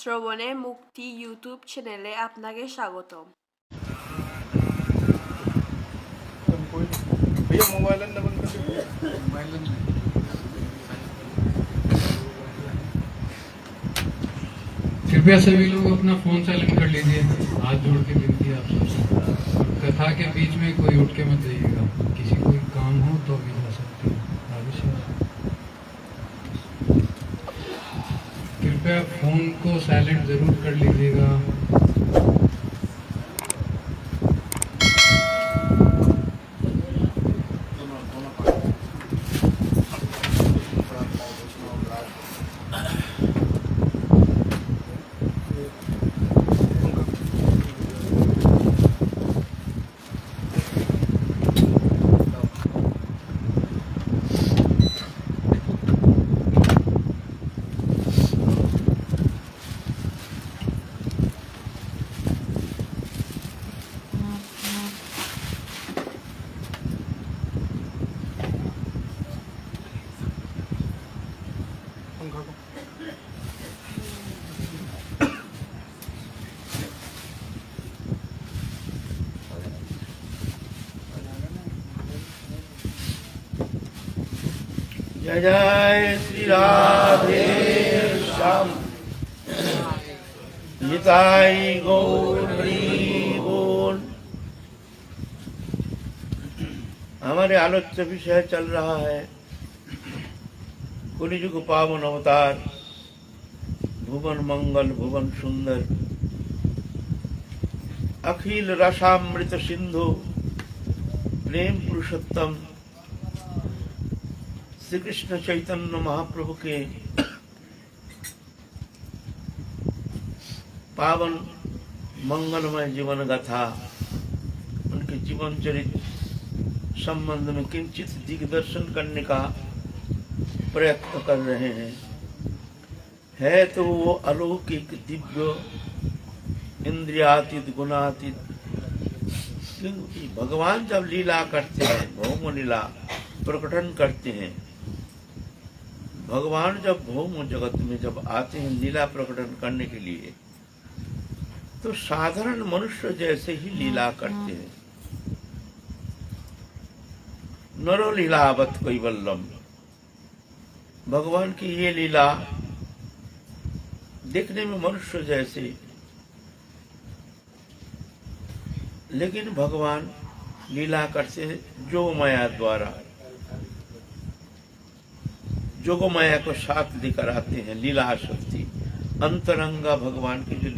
শ্রবণে মুক্তি ইউটিউব চ্যানেলে আপনাকে স্বাগতম। भैया मोबाइल अंदर बंद कर दीजिए। मोबाइल कृपया सभी लोग अपना फोन साइलेंट कर लीजिए। हाथ जोड़ के विनती है आप सबसे। कथा के बीच में कोई उठ के मत जाइएगा। किसी कोई काम हो तो भी जा सकते हैं। कृपया फोन को साइलेंट जरूर कर लीजिएगा। पंखा को जय जय श्री राधे श्याम निताई गौर हरि बोल। हमारे आलोच्य विषय चल रहा है कलियुग पावन अवतार भुवन मंगल भुवन सुंदर अखिल रसामृत सिंधु प्रेम पुरुषोत्तम श्री कृष्ण चैतन्य महाप्रभु के पावन मंगलमय जीवन गाथा, उनके जीवन चरित्र संबंध में किंचित दिग्दर्शन करने का प्रयत्न कर रहे हैं। है तो वो अलौकिक दिव्य इंद्रियातीत गुणातीत, क्योंकि भगवान जब लीला करते हैं, भौम लीला प्रकटन करते हैं, भगवान जब भौम जगत में जब आते हैं लीला प्रकटन करने के लिए, तो साधारण मनुष्य जैसे ही लीला करते हैं। नरो लीलावत कैवल्यम, भगवान की ये लीला देखने में मनुष्य जैसे, लेकिन भगवान लीला करते हैं जोगमाया द्वारा। जोगमाया को साथ लेकर आते हैं लीला शक्ति, अंतरंगा भगवान की जो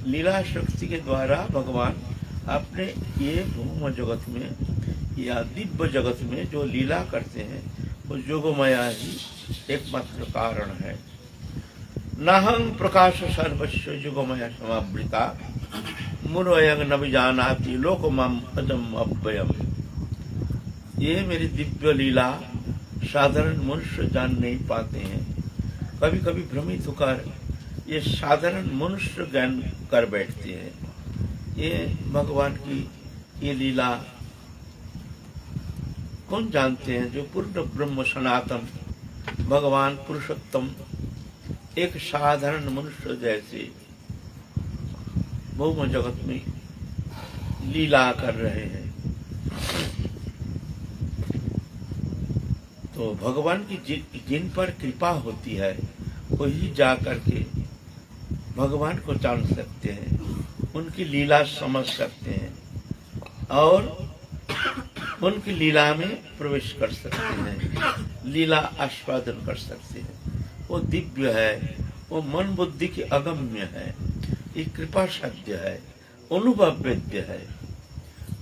लीला शक्ति के द्वारा भगवान अपने ये भौम जगत में या दिव्य जगत में जो लीला करते हैं वो जोगमाया ही एकमात्र कारण है। नाहं प्रकाश सर्वस्व जोगमाया समावृता मुरयंग न विजानाति लोकमं अजम अव्ययम। ये मेरी दिव्य लीला साधारण मनुष्य जान नहीं पाते हैं। कभी कभी भ्रमित होकर ये साधारण मनुष्य ज्ञान कर बैठते हैं। ये भगवान की ये लीला कौन जानते हैं? जो पूर्ण ब्रह्म सनातन भगवान पुरुषोत्तम एक साधारण मनुष्य जैसे भौम जगत में लीला कर रहे हैं। तो भगवान की जिन पर कृपा होती है वही जा करके भगवान को जान सकते हैं, उनकी लीला समझ सकते हैं और उनकी लीला में प्रवेश कर सकते हैं, लीला आस्वादन कर सकते हैं। वो दिव्य है, वो मन बुद्धि की अगम्य है, ये कृपा साध्य है, अनुभव वेद्य है।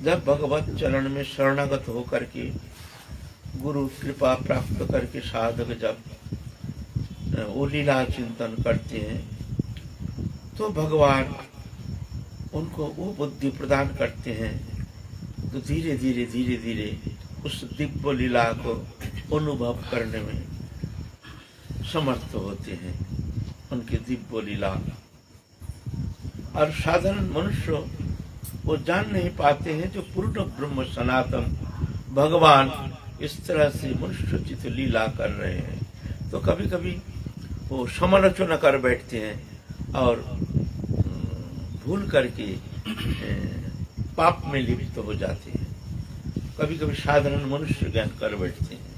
जब भगवत चरण में शरणागत होकर के गुरु कृपा प्राप्त करके साधक जब वो लीला चिंतन करते हैं तो भगवान उनको वो बुद्धि प्रदान करते हैं, तो धीरे धीरे उस दिव्य लीला को अनुभव करने में समर्थ होते हैं, उनकी दिव्य लीला। और साधारण मनुष्य वो जान नहीं पाते हैं जो पूर्ण ब्रह्म सनातन भगवान इस तरह से मनुष्योचित लीला कर रहे हैं। तो कभी कभी वो समालोचना कर बैठते हैं और भूल करके पाप में लिप्त हो जाते हैं। कभी कभी साधारण मनुष्य ज्ञान कर बैठते हैं।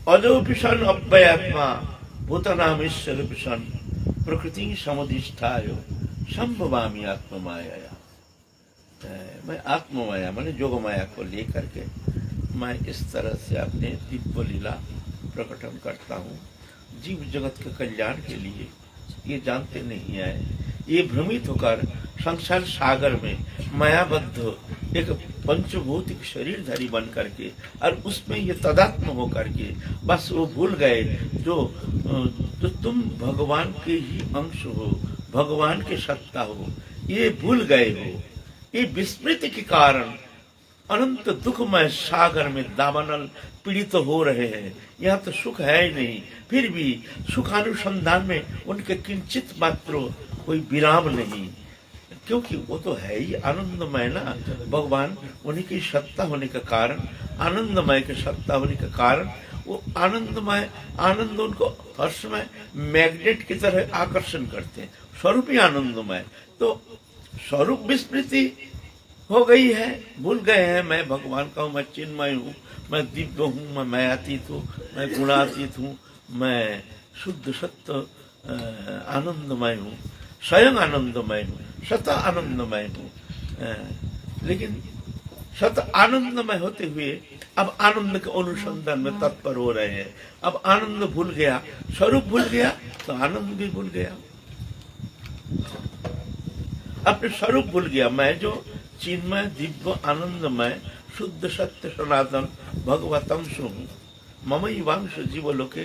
अजोपिशन अव्ययात्मा भूतनाम ईश्वर पिशन प्रकृति समुदिष्ठाय संभवामी आत्ममाया। मैं आत्ममाया माने जोग माया को लेकर के मैं इस तरह से अपने दिव्य लीला प्रकटन करता हूँ जीव जगत के कल्याण के लिए। ये जानते नहीं है, ये भ्रमित होकर संसार सागर में मायाबद्ध एक पंचभौतिक शरीरधारी बन करके और उसमें ये तदात्म हो करके बस वो भूल गए जो तुम भगवान के ही अंश हो, भगवान के सत्ता हो, ये भूल गए हो। ये विस्मृति के कारण अनंत दुखमय सागर में दावानल पीड़ित हो रहे हैं। यहाँ तो सुख है ही नहीं, फिर भी सुखानुसंधान में उनके किंचित मात्र कोई विराम नहीं, क्योंकि वो तो है ही आनंदमय ना। भगवान उन्हीं की सत्ता होने के कारण, आनंदमय के सत्ता होने के कारण वो आनंदमय, आनंद उनको हर समय मैग्नेट की तरह आकर्षण करते हैं। स्वरूप ही आनंदमय, तो स्वरूप विस्मृति हो गई है, भूल गए हैं मैं भगवान का हूँ, मैं चिन्मय हूँ, मैं दिव्य हूँ, मैं मायातीत हूँ, मैं गुणातीत हूँ, मैं शुद्ध सत्य आनंदमय हूँ, स्वयं आनंदमय हूँ, सत आनंदमय हूँ। लेकिन सत आनंदमय होते हुए अब आनंद के अनुसंधान में तत्पर हो रहे हैं। अब आनंद भूल गया, स्वरूप भूल गया तो आनंद भी भूल गया, अपने स्वरूप भूल गया। मैं जो चिन्मय दिव्य आनंदमय शुद्ध सत्य सनातन भगवतम हूँ, मम वांश जीवलोके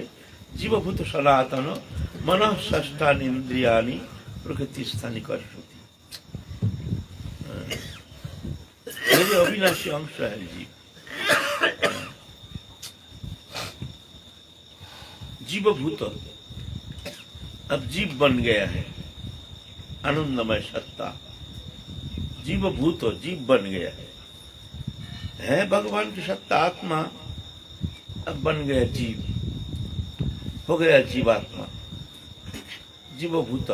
जीवभूत सनातन मन षष्ठानि इंद्रियानि प्रकृति स्थानी कर्षति। मेरे अविनाशी अंश है जीव, जीवभूत अब जीव बन गया है, आनंदमय सत्ता जीवभूत जीव बन गया है भगवान की सत्ता आत्मा, अब बन गया जीव, हो गया जीवात्मा जीवभूत।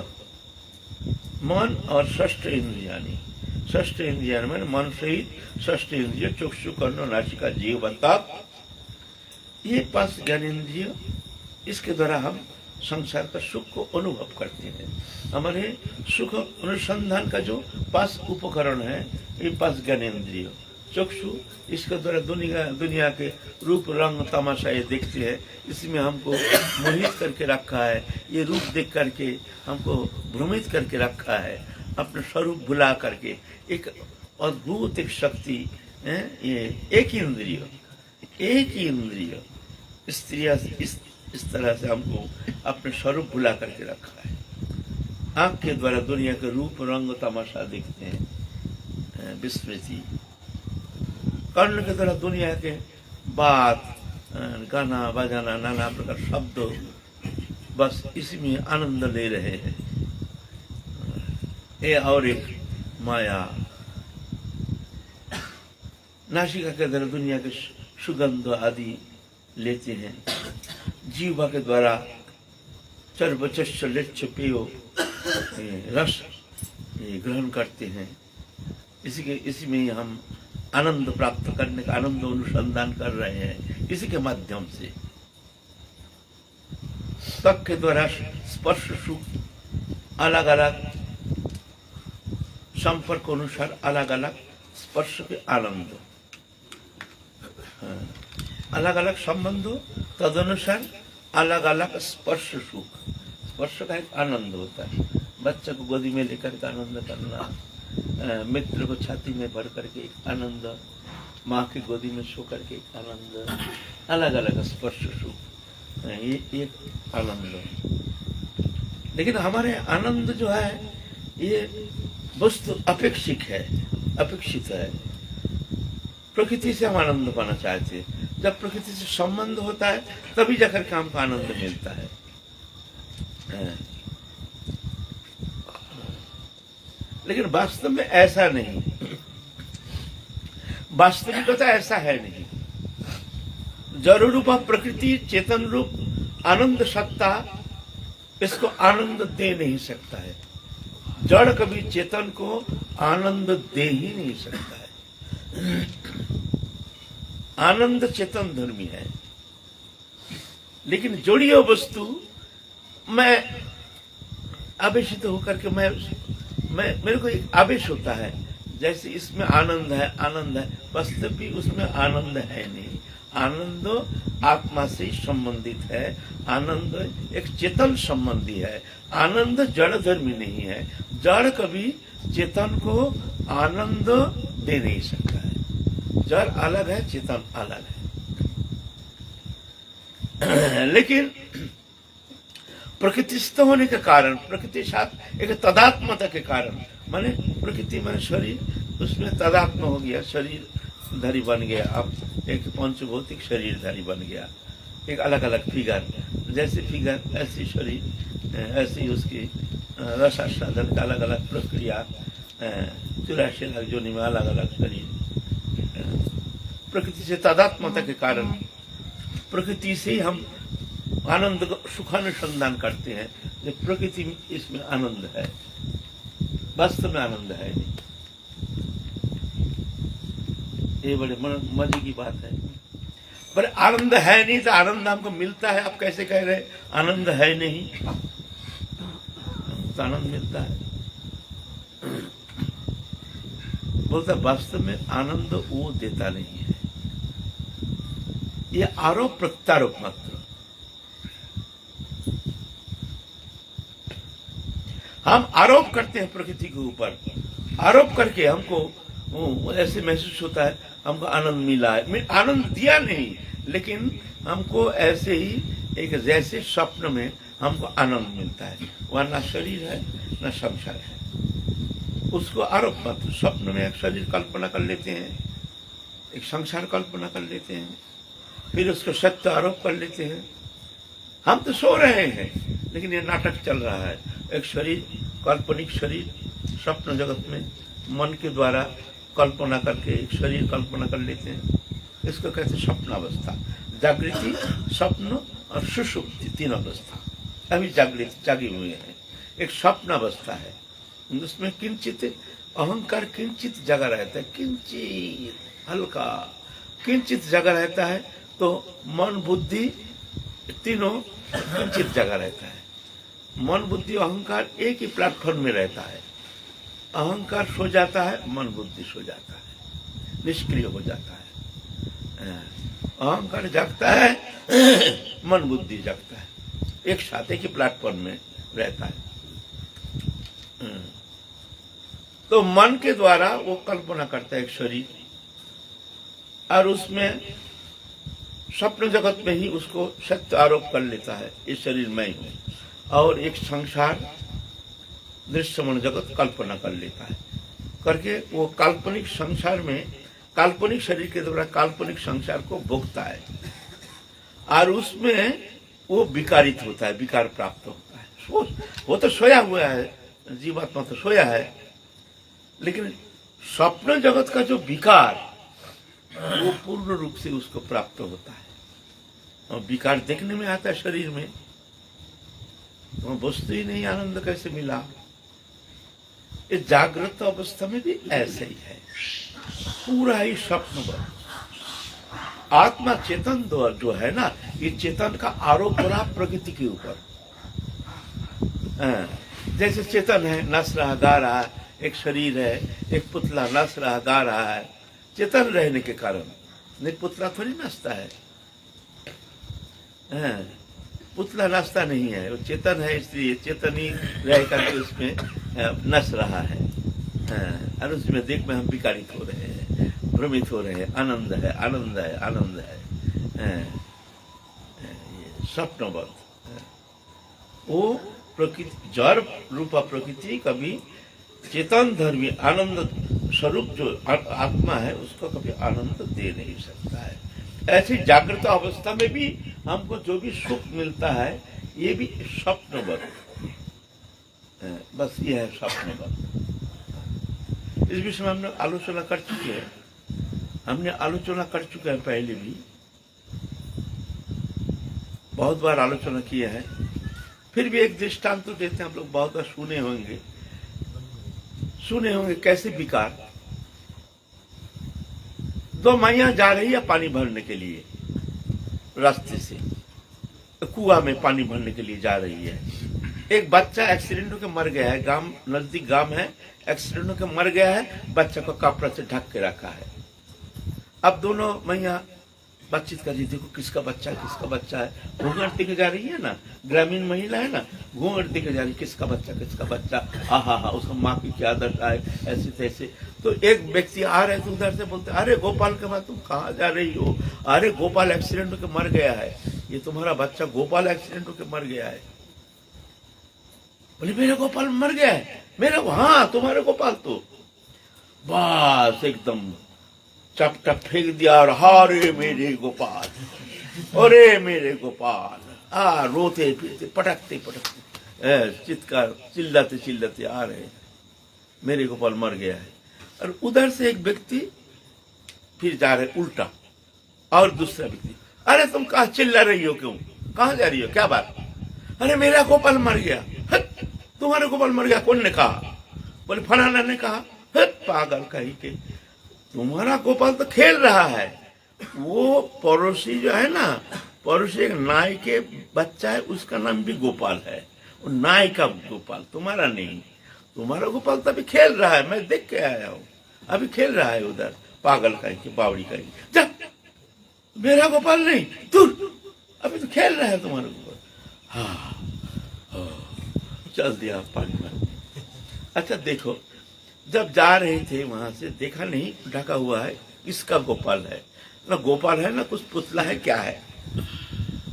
मन और षष्ठ इंद्रियानी, षष्ठ इंद्रिया में मन सहित षष्ठ इंद्रिय चक्षु कर्ण नासिका जीव बनता, ये 5 ज्ञानेन्द्रिय, इसके द्वारा हम संसार का सुख को अनुभव करते हैं। हमारे सुख अनुसंधान का जो 5 उपकरण है, ये 5 ज्ञानेन्द्रिय, चक्षु, इसके द्वारा दुनिया के रूप रंग तमाशा ये देखते हैं, इसमें हमको मोहित करके रखा है, ये रूप देख करके हमको भ्रमित करके रखा है, अपने स्वरूप भुला करके। एक अद्भुत एक शक्ति है ये, एक ही इंद्रिय इस तरह से हमको अपने स्वरूप भुला करके रखा है। आंख के द्वारा दुनिया के रूप रंग तमाशा देखते हैं, विस्मृति। कर्ण के द्वारा दुनिया के बात, गाना बजाना, नाना प्रकार शब्द, बस इसी में आनंद ले रहे हैं। ये और एक माया। नासिका के द्वारा दुनिया के सुगंध आदि लेते हैं, जीवा के द्वारा चर्वचस्य लेच्छ पेयो रस ग्रहण करते हैं। इसी में हम आनंद प्राप्त करने का, आनंद अनुसंधान कर रहे हैं इसी के माध्यम से। त्वक के द्वारा स्पर्श सुख, अलग अलग संपर्क अनुसार अलग अलग स्पर्श के आनंद, अलग अलग संबंध, तदनुसार अलग अलग स्पर्श सुख। स्पर्श का एक आनंद होता है, बच्चे को गोदी में लेकर के आनंद करना, मित्र को छाती में भर करके एक आनंद, माँ की गोदी में सो करके एक आनंद, अलग अलग स्पर्श सुख, ये एक आनंद। लेकिन हमारे आनंद जो है ये वस्तु अपेक्षित है। प्रकृति से हम आनंद पाना चाहते हैं, जब प्रकृति से संबंध होता है तभी जाकर के हमको आनंद मिलता है। लेकिन वास्तव में ऐसा नहीं, वास्तविकता ऐसा है नहीं। जड़ रूपा प्रकृति चेतन रूप आनंद सत्ता इसको आनंद दे नहीं सकता है। जड़ कभी चेतन को आनंद दे ही नहीं सकता है। आनंद चेतन धर्मी है, लेकिन जोड़ियो वस्तु मैं आवेशित होकर के मैं मेरे को एक आवेश होता है, जैसे इसमें आनंद है, वास्तव भी उसमें आनंद है नहीं। आनंद आत्मा से संबंधित है, आनंद एक चेतन संबंधी है, आनंद जड़ धर्मी नहीं है। जड़ कभी चेतन को आनंद दे नहीं सकता है। जड़ अलग है, चेतन अलग है। लेकिन प्रकृतिस्थ होने के कारण, प्रकृति साथ एक तदात्मता के कारण, माने प्रकृति माने शरीर, उसमें तदात्म हो गया, शरीर धारी बन गया। अब एक पंचभौतिक शरीरधारी बन गया, एक अलग अलग फिगर, जैसे फिगर ऐसी शरीर, ऐसी उसकी रसास्वादन का अलग अलग प्रक्रिया, 84 लाख जोनि में अलग अलग शरीर। प्रकृति से तादात्म्यता के कारण प्रकृति से ही हम आनंद सुखानुसंधान करते हैं। जो प्रकृति में इसमें आनंद है, वास्तव में आनंद है नहीं। ये बड़े मजे की बात है। पर आनंद है नहीं तो आनंद हमको मिलता है, आप कैसे कह रहे आनंद है नहीं? तो आनंद मिलता है। बोलता वास्तव में आनंद वो देता नहीं है, ये आरोप प्रत्यारोप मात्र। हम आरोप करते हैं प्रकृति के ऊपर, आरोप करके हमको ऐसे महसूस होता है हमको आनंद मिला है। आनंद दिया नहीं, लेकिन हमको ऐसे ही एक जैसे स्वप्न में हमको आनंद मिलता है। वह ना शरीर है ना संसार है, उसको आरोप मात्र। स्वप्न में एक शरीर कल्पना कर लेते हैं, एक संसार कल्पना कर लेते हैं, फिर उसको सत्य आरोप कर लेते हैं। हम तो सो रहे हैं, लेकिन ये नाटक चल रहा है। एक शरीर, काल्पनिक शरीर, स्वप्न जगत में मन के द्वारा कल्पना करके एक शरीर कल्पना कर लेते हैं। इसको कहते हैं स्वप्नावस्था। जागृति, स्वप्न और सुषुप्ति, तीन अवस्था। अभी जागे हुए हैं। एक स्वप्नावस्था है, उसमें किंचित अहंकार किंचित जगा रहता है, किंचित हल्का किंचित जगा रहता है। तो मन बुद्धि तीनों किंचित जगा रहता है। मन बुद्धि अहंकार एक ही प्लेटफॉर्म में रहता है। अहंकार सो जाता है, मन बुद्धि सो जाता है, निष्क्रिय हो जाता है। अहंकार जागता है, मन बुद्धि जागता है, एक साथ एक ही प्लेटफॉर्म में रहता है। तो मन के द्वारा वो कल्पना करता है एक शरीर, और उसमें स्वप्न जगत में ही उसको सत्य आरोप कर लेता है, इस शरीर में ही हूं, और एक संसार दृश्यमान जगत कल्पना कर लेता है। करके वो काल्पनिक संसार में, काल्पनिक शरीर के द्वारा काल्पनिक संसार को भोगता है, और उसमें वो विकारित होता है, विकार प्राप्त होता है। वो तो सोया हुआ है, जीवात्मा तो सोया है, लेकिन स्वप्न जगत का जो विकार वो पूर्ण रूप से उसको प्राप्त होता है। और विकार देखने में आता है शरीर में, तो वस्तु ही नहीं, आनंद कैसे मिला? इस जागृत अवस्था में भी ऐसे ही है, पूरा ही स्वप्न। आत्मा चेतन जो है ना, ये चेतन का आरोप हो रहा प्रकृति के ऊपर। जैसे चेतन है, नस रहा, गा रहा है, एक शरीर है, एक पुतला नस रहा, गा रहा है, चेतन रहने के कारण। नहीं, पुतला थोड़ी नाचता है, पुतला नाचता नहीं है, वो चेतन है, इसलिए चेतन ही रह करके उसमें नस रहा है। और उसमें देख में हम विकारित हो रहे हैं, भ्रमित हो रहे हैं। आनंद है, आनंद है, आनंद है। स्वप्नवत वो प्रकृति, जड़ रूपा प्रकृति कभी चेतन धर्मी आनंद स्वरूप जो आत्मा है उसको कभी आनंद दे नहीं सकता है। ऐसी जागृत अवस्था में भी हमको जो भी सुख मिलता है ये भी स्वप्नवत, बस ये है स्वप्नवत। इस विषय में हमने आलोचना कर चुके हैं, पहले भी। बहुत बार आलोचना किए हैं, फिर भी एक दृष्टांत तो देते हैं। हम लोग बहुत बार सुने होंगे कैसे विकार। दो मैया जा रही है पानी भरने के लिए, रास्ते से कुआं में पानी भरने के लिए जा रही है। एक बच्चा एक्सीडेंट होकर मर गया है, गांव नजदीक गांव है, एक्सीडेंट होकर मर गया है, बच्चा को कपड़ा से ढक के रखा है। अब दोनों मैया बातचीत कर रही, देखो किसका बच्चा है। घूंघट दिखे जा रही है ना, ग्रामीण महिला है ना, घूंघट दिखे जा रही, किसका बच्चा। हा, उसका माँ की क्या दशा है, ऐसे तैसे। तो एक व्यक्ति आ रहे थे उधर से, बोलते अरे गोपाल के बाद तुम कहाँ जा रही हो? अरे गोपाल एक्सीडेंट होकर मर गया है, ये तुम्हारा बच्चा गोपाल एक्सीडेंट होकर मर गया है। बोले मेरा गोपाल मर गया है? हाँ तुम्हारे गोपाल तो बस एकदम चपटप फेंक दिया और अरे मेरे गोपाल, रोते पीते पटकते चित्कार चिल्लाते आ रहे, मेरे गोपाल मर गया है। और उधर से एक व्यक्ति फिर जा रहे उल्टा, और दूसरा व्यक्ति, अरे तुम कहाँ चिल्ला रही हो, क्यों, कहाँ जा रही हो, क्या बात? अरे मेरा गोपाल मर गया। तुम्हारे गोपाल मर गया? कौन ने कहा? बोले फलाना ने कहा। पागल कहीं के, तुम्हारा गोपाल तो खेल रहा है। वो पड़ोसी जो है ना, पड़ोसी एक नाई के बच्चा है, उसका नाम भी गोपाल है। वो नाई का गोपाल, तुम्हारा नहीं। तुम्हारा गोपाल तो अभी खेल रहा है, मैं देख के आया हूँ, अभी खेल रहा है उधर। पागल कहीं के, बावड़ी कहीं, जा मेरा गोपाल नहीं, तू अभी तो खेल रहा है तुम्हारा गोपाल। हाँ चल दिया पानी में। अच्छा देखो, जब जा रहे थे वहां से देखा नहीं ढका हुआ है, इसका गोपाल है ना, गोपाल है ना कुछ पुतला है, क्या है,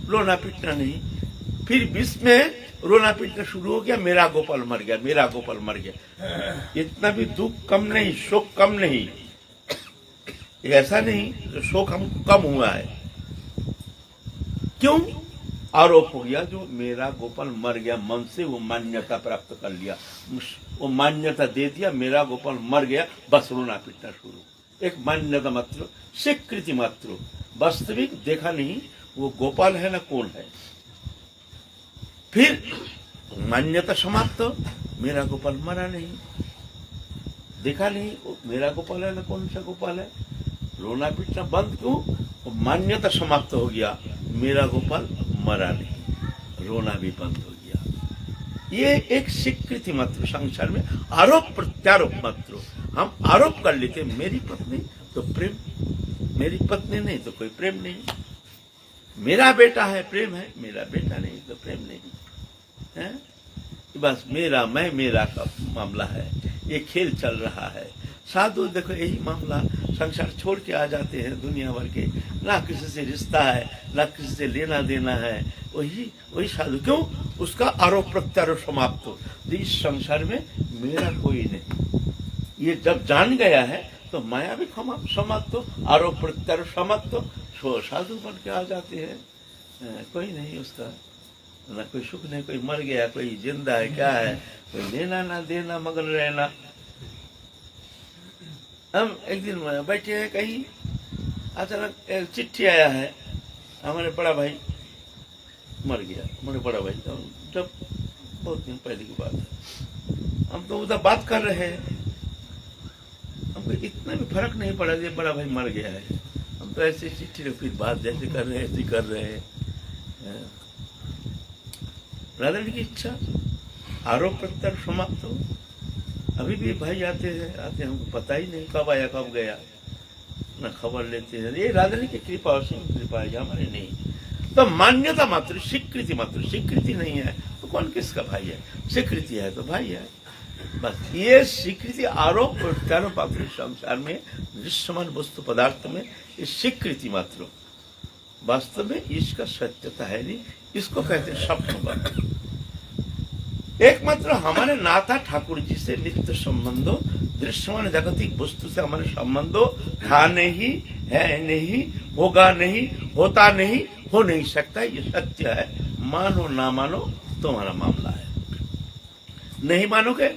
रोना पीटना नहीं। फिर बीच में रोना पीटना शुरू हो गया, मेरा गोपाल मर गया। इतना भी दुख कम नहीं, शोक कम नहीं, ऐसा नहीं शोक हमको कम हुआ है। क्यों? आरोप हो गया, जो मेरा गोपाल मर गया, मन से वो मान्यता प्राप्त कर लिया, वो मान्यता दे दिया, मेरा गोपाल मर गया, बस रोना पीटना शुरू। एक मान्यता मात्र, स्वीकृति मात्र, वास्तविक देखा नहीं वो गोपाल है ना कौन है। फिर मान्यता समाप्त, मेरा गोपाल मरा नहीं, देखा नहीं मेरा गोपाल है ना कौन सा गोपाल है, रोना पीटना बंद क्यों? मान्यता समाप्त हो गया, मेरा गोपाल मरा नहीं, रोना भी बंद हो गया। ये एक स्वीकृति मात्र, संसार में आरोप प्रत्यारोप मात्र। हम आरोप कर लेते, मेरी पत्नी तो प्रेम, मेरी पत्नी नहीं तो कोई प्रेम नहीं, मेरा बेटा है प्रेम है, मेरा बेटा नहीं तो प्रेम नहीं है। बस मेरा का मामला है, ये खेल चल रहा है। साधु देखो यही मामला, संसार छोड़ के आ जाते हैं दुनिया भर के, ना किसी से रिश्ता है, ना किसी से लेना देना है, वही साधु। क्यों? उसका आरोप प्रत्यारोप समाप्त हो, इस संसार में मेरा कोई नहीं। ये जब जान गया है तो माया भी समाप्त हो, आरोप प्रत्यारोप समाप्त हो, साधु बन के आ जाते हैं। कोई नहीं उसका, ना कोई सुख नहीं, कोई मर गया, कोई जिंदा है, क्या है, कोई लेना ना देना, मगन रहना। हम एक दिन बैठे हैं कहीं, अचानक एक चिट्ठी आया है, हमारे बड़ा भाई मर गया, हमारे बड़ा भाई, जब बहुत दिन पहले की बात है। हम तो उधर बात कर रहे हैं, हमको इतना भी फर्क नहीं पड़ा कि बड़ा भाई मर गया है। हम तो ऐसे चिट्ठी रखी बात जैसे कर रहे हैं ऐसे कर रहे हैं। राधा की इच्छा, आरोप प्रत्यारोप समाप्त हो। अभी भी भाई आते हैं हमको पता ही नहीं कब आया कब गया, ना खबर लेते हैं। ये राधा की कृपा और कृपा है, हमारे नहीं। तो मान्यता मात्र, स्वीकृति मात्र, स्वीकृति नहीं है तो कौन किसका भाई है, स्वीकृति है तो भाई है। बस ये स्वीकृति आरोप प्रत्यारोप मात्र, संसार में दृश्यमान वस्तु पदार्थ में ये स्वीकृति मात्र, वास्तव में इसका सत्यता है नहीं। इसको कहते हैं स्वप्न। एकमात्र हमारे नाथा ठाकुर जी से नित्य संबंधो, दृश्यमान जागतिक वस्तु से हमारे संबंधो था नहीं, है नहीं, होगा नहीं, होता नहीं, हो नहीं सकता। ये सत्य है, मानो ना मानो तुम्हारा मामला है। नहीं मानोगे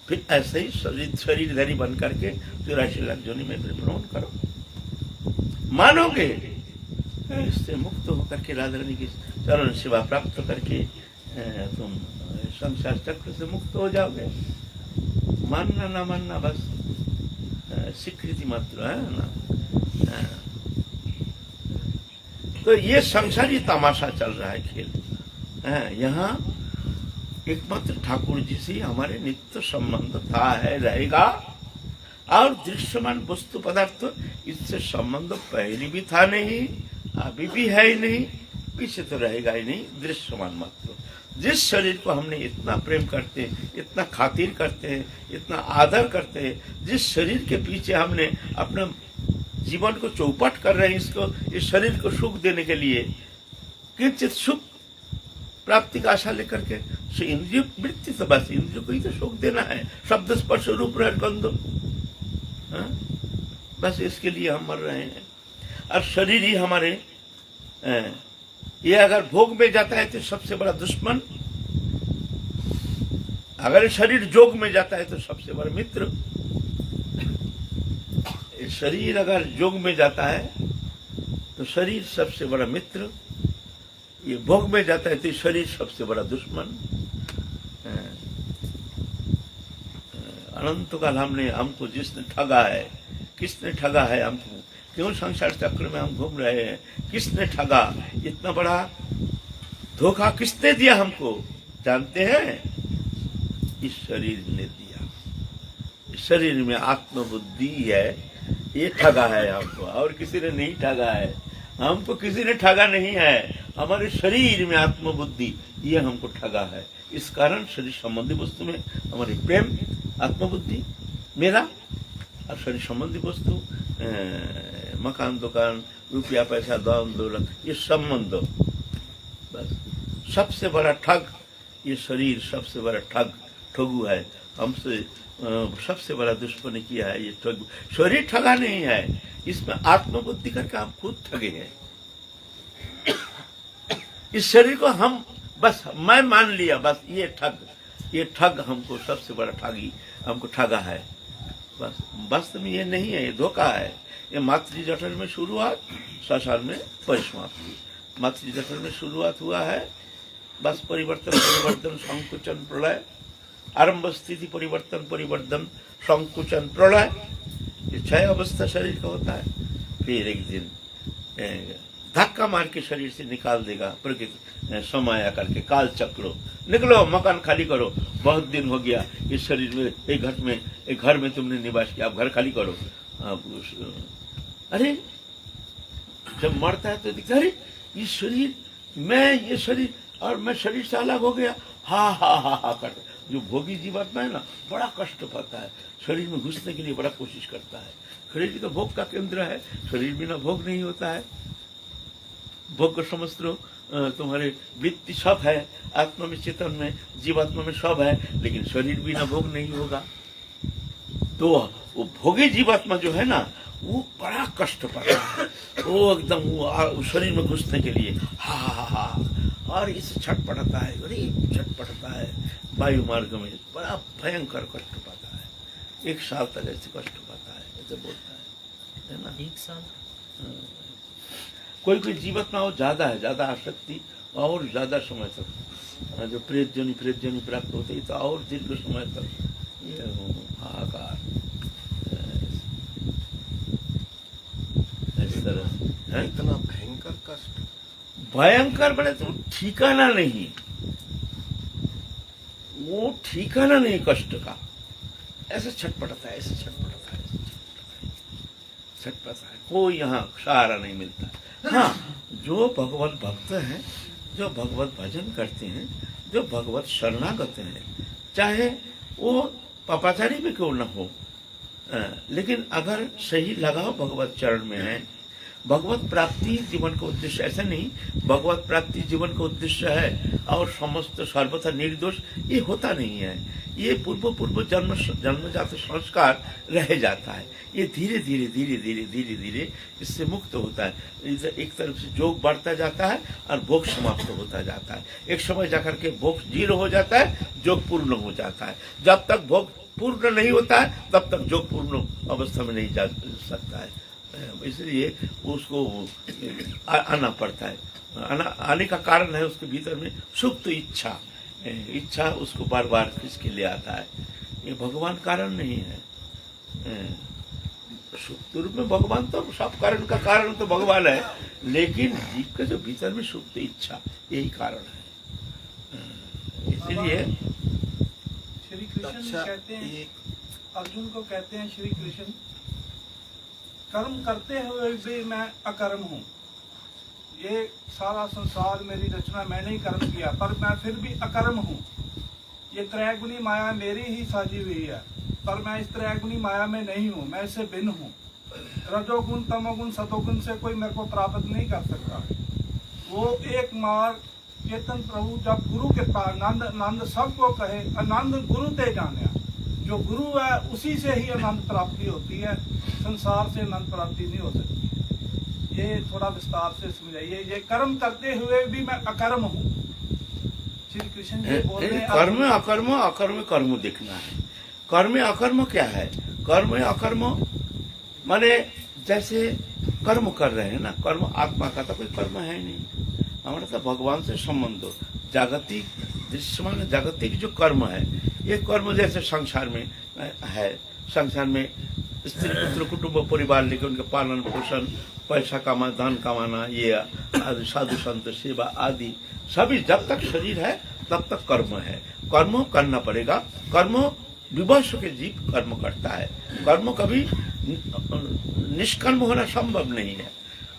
फिर ऐसे ही शरीरधारी बन करके 84 लाख जोनि में भ्रमण करो। मानोगे इससे मुक्त होकर के राधा रानी की चरण सेवा प्राप्त करके तुम संसार चक्र से मुक्त हो जाओगे। मानना ना मानना बस स्वीकृति मात्र है ना। तो ये संसारी तमाशा चल रहा है, खेल। यहाँ एकमात्र ठाकुर जी से हमारे नित्य संबंध था, है, रहेगा। और दृश्यमान वस्तु पदार्थ इससे संबंध पहले भी था नहीं, अभी भी है ही नहीं, पीछे तो रहेगा ही नहीं। दृश्यमान मात्र जिस शरीर को हमने इतना प्रेम करते हैं, इतना खातिर करते हैं, इतना आदर करते हैं, जिस शरीर के पीछे हमने अपना जीवन को चौपट कर रहे हैं, इस शरीर को सुख देने के लिए, किंचित सुख प्राप्ति का आशा लेकर के, इंद्रिय वृत्ति तो बस इंद्रिय को ही तो सुख देना है। शब्द स्पर्श रूप रस गंध, बस इसके लिए हम मर रहे हैं। और शरीर ही हमारे ये अगर भोग में जाता है तो सबसे बड़ा दुश्मन, अगर शरीर जोग में जाता है तो सबसे बड़ा मित्र। शरीर अगर जोग में जाता है तो शरीर सबसे बड़ा मित्र, ये भोग में जाता है तो शरीर सबसे बड़ा दुश्मन। अनंत काल हमको जिसने ठगा है, किसने ठगा है हमको, क्यों संसार चक्र में हम घूम रहे हैं, किसने ठगा, इतना बड़ा धोखा किसने दिया हमको, जानते हैं? इस शरीर ने दिया। इस शरीर में आत्मबुद्धि है, ये ठगा है हमको, और किसी ने नहीं ठगा है। हमको किसी ने ठगा नहीं है, हमारे शरीर में आत्मबुद्धि ये हमको ठगा है। इस कारण शरीर संबंधी वस्तु में हमारी प्रेम, आत्मबुद्धि मेरा, और शरीर संबंधी वस्तु मकान दुकान रुपया पैसा दान दौलत, ये संबंध बस सबसे बड़ा ठग। ये शरीर सबसे बड़ा ठगू है, हमसे सबसे बड़ा दुश्मन किया है ये ठग। शरीर ठगा नहीं है, इसमें आत्मबुद्धि करके हम खुद ठगे हैं। इस शरीर को हम बस मैं मान लिया, बस ये ठग हमको सबसे बड़ा ठगी हमको ठगा है। बस वास्तव में ये नहीं है, ये धोखा है। ये मातृ जठर में शुरुआत, संसार में परिसमाप्ति। मातृ जठर में शुरुआत हुआ है, बस परिवर्तन परिवर्तन संकुचन प्रलय, आरंभ स्थिति परिवर्तन परिवर्तन संकुचन प्रलय, ये 6 अवस्था शरीर का होता है। फिर एक दिन धक्का मार के शरीर से निकाल देगा प्रकृति, समय आकर के काल चक्रो, निकलो मकान खाली करो, बहुत दिन हो गया इस शरीर में, एक घर में तुमने निवास किया, आप घर खाली करो। अरे जब मरता है तो दिखता है ये शरीर, मैं ये शरीर और मैं शरीर से अलग हो गया, हा हा हा हा करता। जो भोगी जीवात्मा है ना, बड़ा कष्ट पाता है, शरीर में घुसने के लिए बड़ा कोशिश करता है। शरीर तो भोग का केंद्र है, शरीर बिना भोग नहीं होता है। भोग को समझ लो, तुम्हारे वृत्ति सब है, आत्मा में चेतन में जीवात्मा में सब है, लेकिन शरीर बिना भोग नहीं होगा। तो वो भोगी जीवात्मा जो है ना, वो बड़ा कष्ट पाता है, वो एकदम वो शरीर में घुसने के लिए हा हा हा, और इसे छटपटाता है, अरे छटपटाता है वायु मार्ग में, बड़ा भयंकर कष्ट पाता है। 1 साल तक ऐसे कष्ट पाता है, ऐसे बोलता है ना। 1 साल कोई जीवात्मा हो ज्यादा है, ज्यादा आसक्ति और ज्यादा समय तक जो प्रेत जनी प्राप्त होते हैं, तो और दीर्घ समय तक ये हाहाकार इस तरह है। इतना भयंकर कष्ट, भयंकर बड़े तो ठिकाना नहीं, वो ठिकाना नहीं कष्ट का। ऐसे छटपटाता है, ऐसे छटपटाता है, छटपटाता है, कोई यहाँ सहारा नहीं मिलता। हाँ, जो भगवत भक्त हैं, जो भगवत भजन करते हैं, जो भगवत शरणागत हैं, चाहे वो पापाचारी में क्यों न हो, लेकिन अगर सही लगाव भगवत चरण में है, भगवत प्राप्ति जीवन का उद्देश्य, ऐसा नहीं भगवत प्राप्ति जीवन का उद्देश्य है और समस्त सर्वथा निर्दोष, ये होता नहीं है। ये पूर्व जन्मजात संस्कार रह जाता है, ये धीरे धीरे धीरे धीरे धीरे धीरे इससे मुक्त होता है। एक तरफ से जोग बढ़ता जाता है और भोग समाप्त होता जाता है। एक समय जाकर के भोग 0 हो जाता है, जोग पूर्ण हो जाता है। जब तक भोग पूर्ण नहीं होता है तब तक जोग पूर्ण अवस्था में नहीं जा सकता है, इसलिए उसको आना पड़ता है। आने का कारण है उसके भीतर में सुप्त इच्छा। इच्छा उसको बार बार खींच के ले आता है। ये भगवान कारण नहीं है। सुप्त रूप में भगवान तो सब कारण का कारण तो भगवान है, लेकिन जीव के जो भीतर में सुप्त इच्छा यही कारण है। इसीलिए श्री कृष्ण कहते हैं, अर्जुन को कहते हैं श्री कृष्ण, कर्म करते हुए भी मैं अकर्म हूँ। ये सारा संसार मेरी रचना, मैंने ही कर्म किया, पर मैं फिर भी अकर्म हूँ। ये त्रैगुणी माया मेरी ही साजी हुई है, पर मैं इस त्रैगुणी माया में नहीं हूँ, मैं इससे भिन्न हूँ। रजोगुण, तमोगुण, सतोगुण से कोई मेरे को प्राप्त नहीं कर सकता। वो एक मार्ग चेतन प्रभु जब गुरु के पास नंद सबको कहे, आनंद गुरु ते जाने। जो गुरु है उसी से ही आनंद प्राप्ति होती है, संसार से आनंद प्राप्ति नहीं हो सकती। ये थोड़ा विस्तार से समझाइए। ये कर्म करते हुए भी मैं अकर्म हूँ। श्री कृष्ण जी बोल रहे हैं कर्म अकर्म, अकर्म कर्म देखना है। कर्म अकर्म क्या है? कर्म अकर्म माने जैसे कर्म कर रहे हैं ना, कर्म आत्मा का तो कोई कर्म है नहीं, हमारा तो भगवान से संबंध हो। जागतिक दृश्यमान जागतिक जो कर्म है, ये कर्म जैसे संसार में है। संसार में स्त्री पुत्र कुटुंब परिवार लेकर उनके पालन पोषण, पैसा कमाना, धन कमाना, ये आदि साधु संत सेवा आदि सभी, जब तक शरीर है तब तक कर्म है। कर्म करना पड़ेगा। कर्म विवश के जीव कर्म करता है। कर्म कभी निष्कर्म होना संभव नहीं है।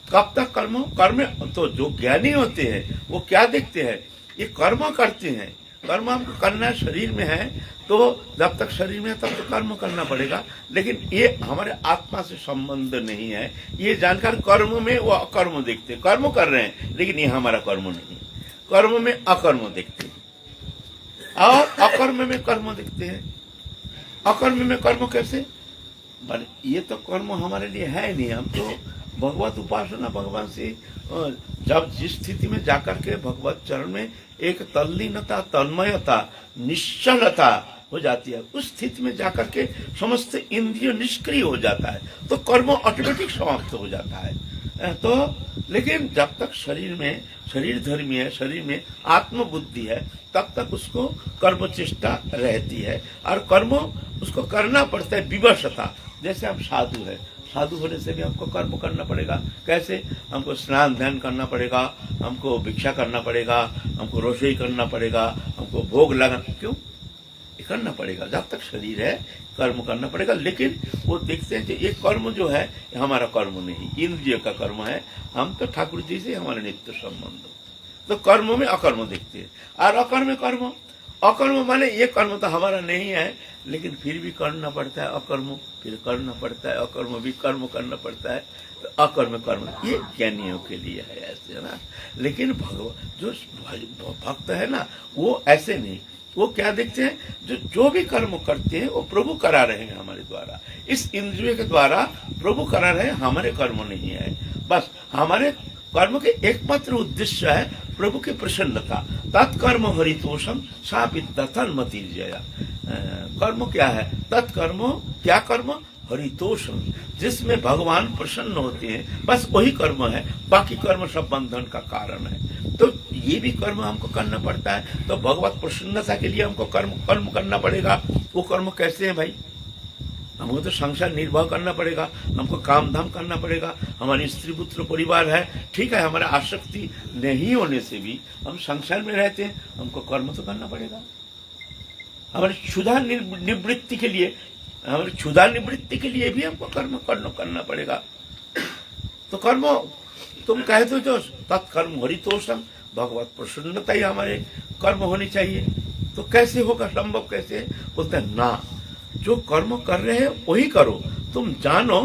कब तक कर्म तो जो ज्ञानी होते हैं वो क्या देखते हैं, ये कर्म करते हैं। कर्म हमको करना है, शरीर में है तो जब तक शरीर में है तब तो कर्म करना पड़ेगा, लेकिन ये हमारे आत्मा से संबंध नहीं है। ये जानकर कर्म में वो अकर्म देखते हैं। कर्म कर रहे हैं लेकिन ये हमारा कर्म नहीं, कर्म में अकर्म देखते हैं और अकर्म में कर्म देखते हैं। अकर्म में कर्म कैसे? ये तो कर्म हमारे लिए है नहीं। हम तो भगवत उपासना, भगवान से जब जिस स्थिति में जाकर के भगवत चरण में एक तल्लीनता, तन्मयता, निश्चलता हो जाती है, उस स्थिति में जाकर के समस्त इंद्रिय निष्क्रिय हो जाता है, तो कर्म ऑटोमेटिक समाप्त हो जाता है। तो लेकिन जब तक शरीर में शरीर धर्मी है, शरीर में आत्मबुद्धि है, तब तक उसको कर्म चेष्टा रहती है और कर्म उसको करना पड़ता है विवशता। जैसे हम साधु है, साधु होने से भी हमको कर्म करना पड़ेगा। कैसे? हमको स्नान ध्यान करना पड़ेगा, हमको भिक्षा करना पड़ेगा, हमको रसोई करना पड़ेगा, हमको भोग लगाना, क्यों ये करना पड़ेगा। जब तक शरीर है कर्म करना पड़ेगा। लेकिन वो देखते हैं कि ये कर्म जो है हमारा कर्म नहीं, इंद्रिय का कर्म है। हम तो ठाकुर जी से हमारे नित्य संबंध, तो कर्म में अकर्म देखते हैं। और अकर्म कर्म, अकर्म माने ये कर्म तो हमारा नहीं है लेकिन फिर भी करना पड़ता है। अकर्म फिर करना पड़ता है, अकर्म भी कर्म करना पड़ता है। तो अकर्म कर्म ये ज्ञानियों के लिए है, ऐसे ना। लेकिन भगवान जो भक्त है ना, वो ऐसे नहीं। वो क्या देखते हैं, जो भी कर्म करते हैं वो प्रभु करा रहे हैं हमारे द्वारा, इस इंद्रिय के द्वारा प्रभु करा रहे हैं, हमारे कर्म नहीं है। बस हमारे कर्म के एकमात्र उद्देश्य है प्रभु की प्रसन्नता। तत्कर्म हरितोषम सा विद्यतन मतिर्जया। कर्म क्या है? तत्कर्म, क्या कर्म? हरितोषम, जिसमें भगवान प्रसन्न होते हैं, बस वही कर्म है। बाकी कर्म सब बंधन का कारण है। तो ये भी कर्म हमको करना पड़ता है। तो भगवत प्रसन्नता के लिए हमको कर्म करना पड़ेगा। वो कर्म कैसे है भाई? हमको तो संसार निर्वाह करना पड़ेगा, हमको काम धाम करना पड़ेगा, हमारी स्त्री पुत्र परिवार है, ठीक है। हमारा आसक्ति नहीं होने से भी हम संसार में रहते हैं, हमको कर्म तो करना पड़ेगा। हमारी क्षुधा निवृत्ति के लिए, हमारी क्षुधा निवृत्ति के लिए भी हमको कर्म करना पड़ेगा। तो कर्म तुम कहे तो जो तत्कर्म हरितोषम, भगवत प्रसन्नता ही हमारे कर्म होनी चाहिए। तो कैसे होगा, संभव कैसे? बोलते हैं ना, जो कर्म कर रहे हैं वही करो। तुम जानो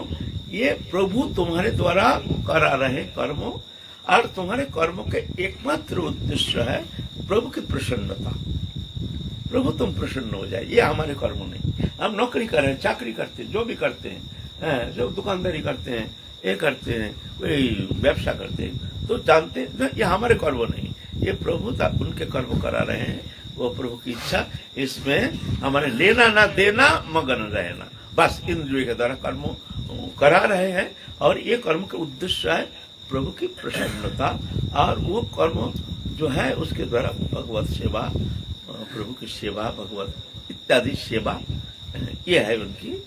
ये प्रभु तुम्हारे द्वारा करा रहे कर्म, और तुम्हारे कर्म के एकमात्र उद्देश्य है प्रभु की प्रसन्नता। प्रभु तुम प्रसन्न हो जाए, ये हमारे कर्म नहीं। हम नौकरी कर रहे हैं, चाकरी करते हैं, जो भी करते हैं, जो दुकानदारी करते हैं, ये करते हैं, कोई व्यवसाय करते हैं, तो जानते हैं ये हमारे कर्म नहीं, ये प्रभु उनके कर्म करा रहे हैं। वो प्रभु की इच्छा, इसमें हमारे लेना ना देना, मगन रहना, बस इंद्रिय के द्वारा कर्म करा रहे हैं। और ये कर्म का उद्देश्य है प्रभु की प्रसन्नता और वो कर्म जो है उसके द्वारा भगवत सेवा, प्रभु की सेवा, भगवत इत्यादि सेवा, ये है उनकी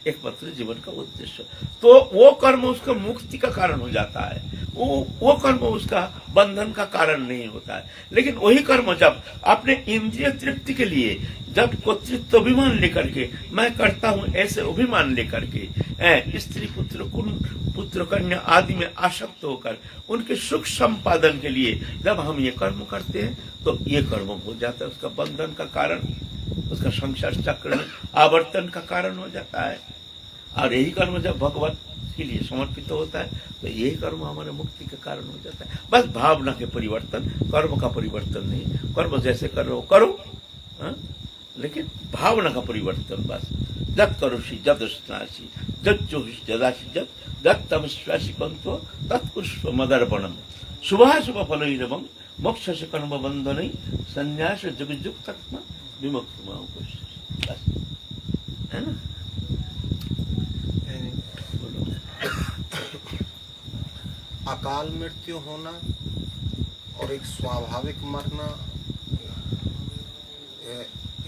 एकमात्र जीवन का उद्देश्य। तो वो कर्म उसका मुक्ति का कारण हो जाता है, वो कर्म उसका बंधन का कारण नहीं होता है। लेकिन वही कर्म जब अपने इंद्रिय तृप्ति के लिए, जब कर्तृत्व अभिमान लेकर के मैं करता हूं ऐसे अभिमान लेकर के स्त्री पुत्र पुत्र कन्या आदि में आसक्त होकर उनके सुख संपादन के लिए जब हम ये कर्म करते हैं तो ये कर्म हो जाता है उसका बंधन का कारण, उसका संसार चक्र में आवर्तन का कारण हो जाता है। और यही कर्म जब भगवत के लिए समर्पित होता है तो यही कर्म हमारे मुक्ति का कारण हो जाता है। बस भावना के परिवर्तन, कर्म का परिवर्तन नहीं। कर्म जैसे करो करो, लेकिन भावना का परिवर्तन बस। जब करोषि जद स्नासी जद जोहिष जदासी जद तमस्वासी पंतो तत्पुष्प मदर्पणम शुभ फल मोक्ष से कर्म बंधन संन्यास जुगजुग तक विमुक्त बस, है ना। अकाल मृत्यु होना और एक स्वाभाविक मरना,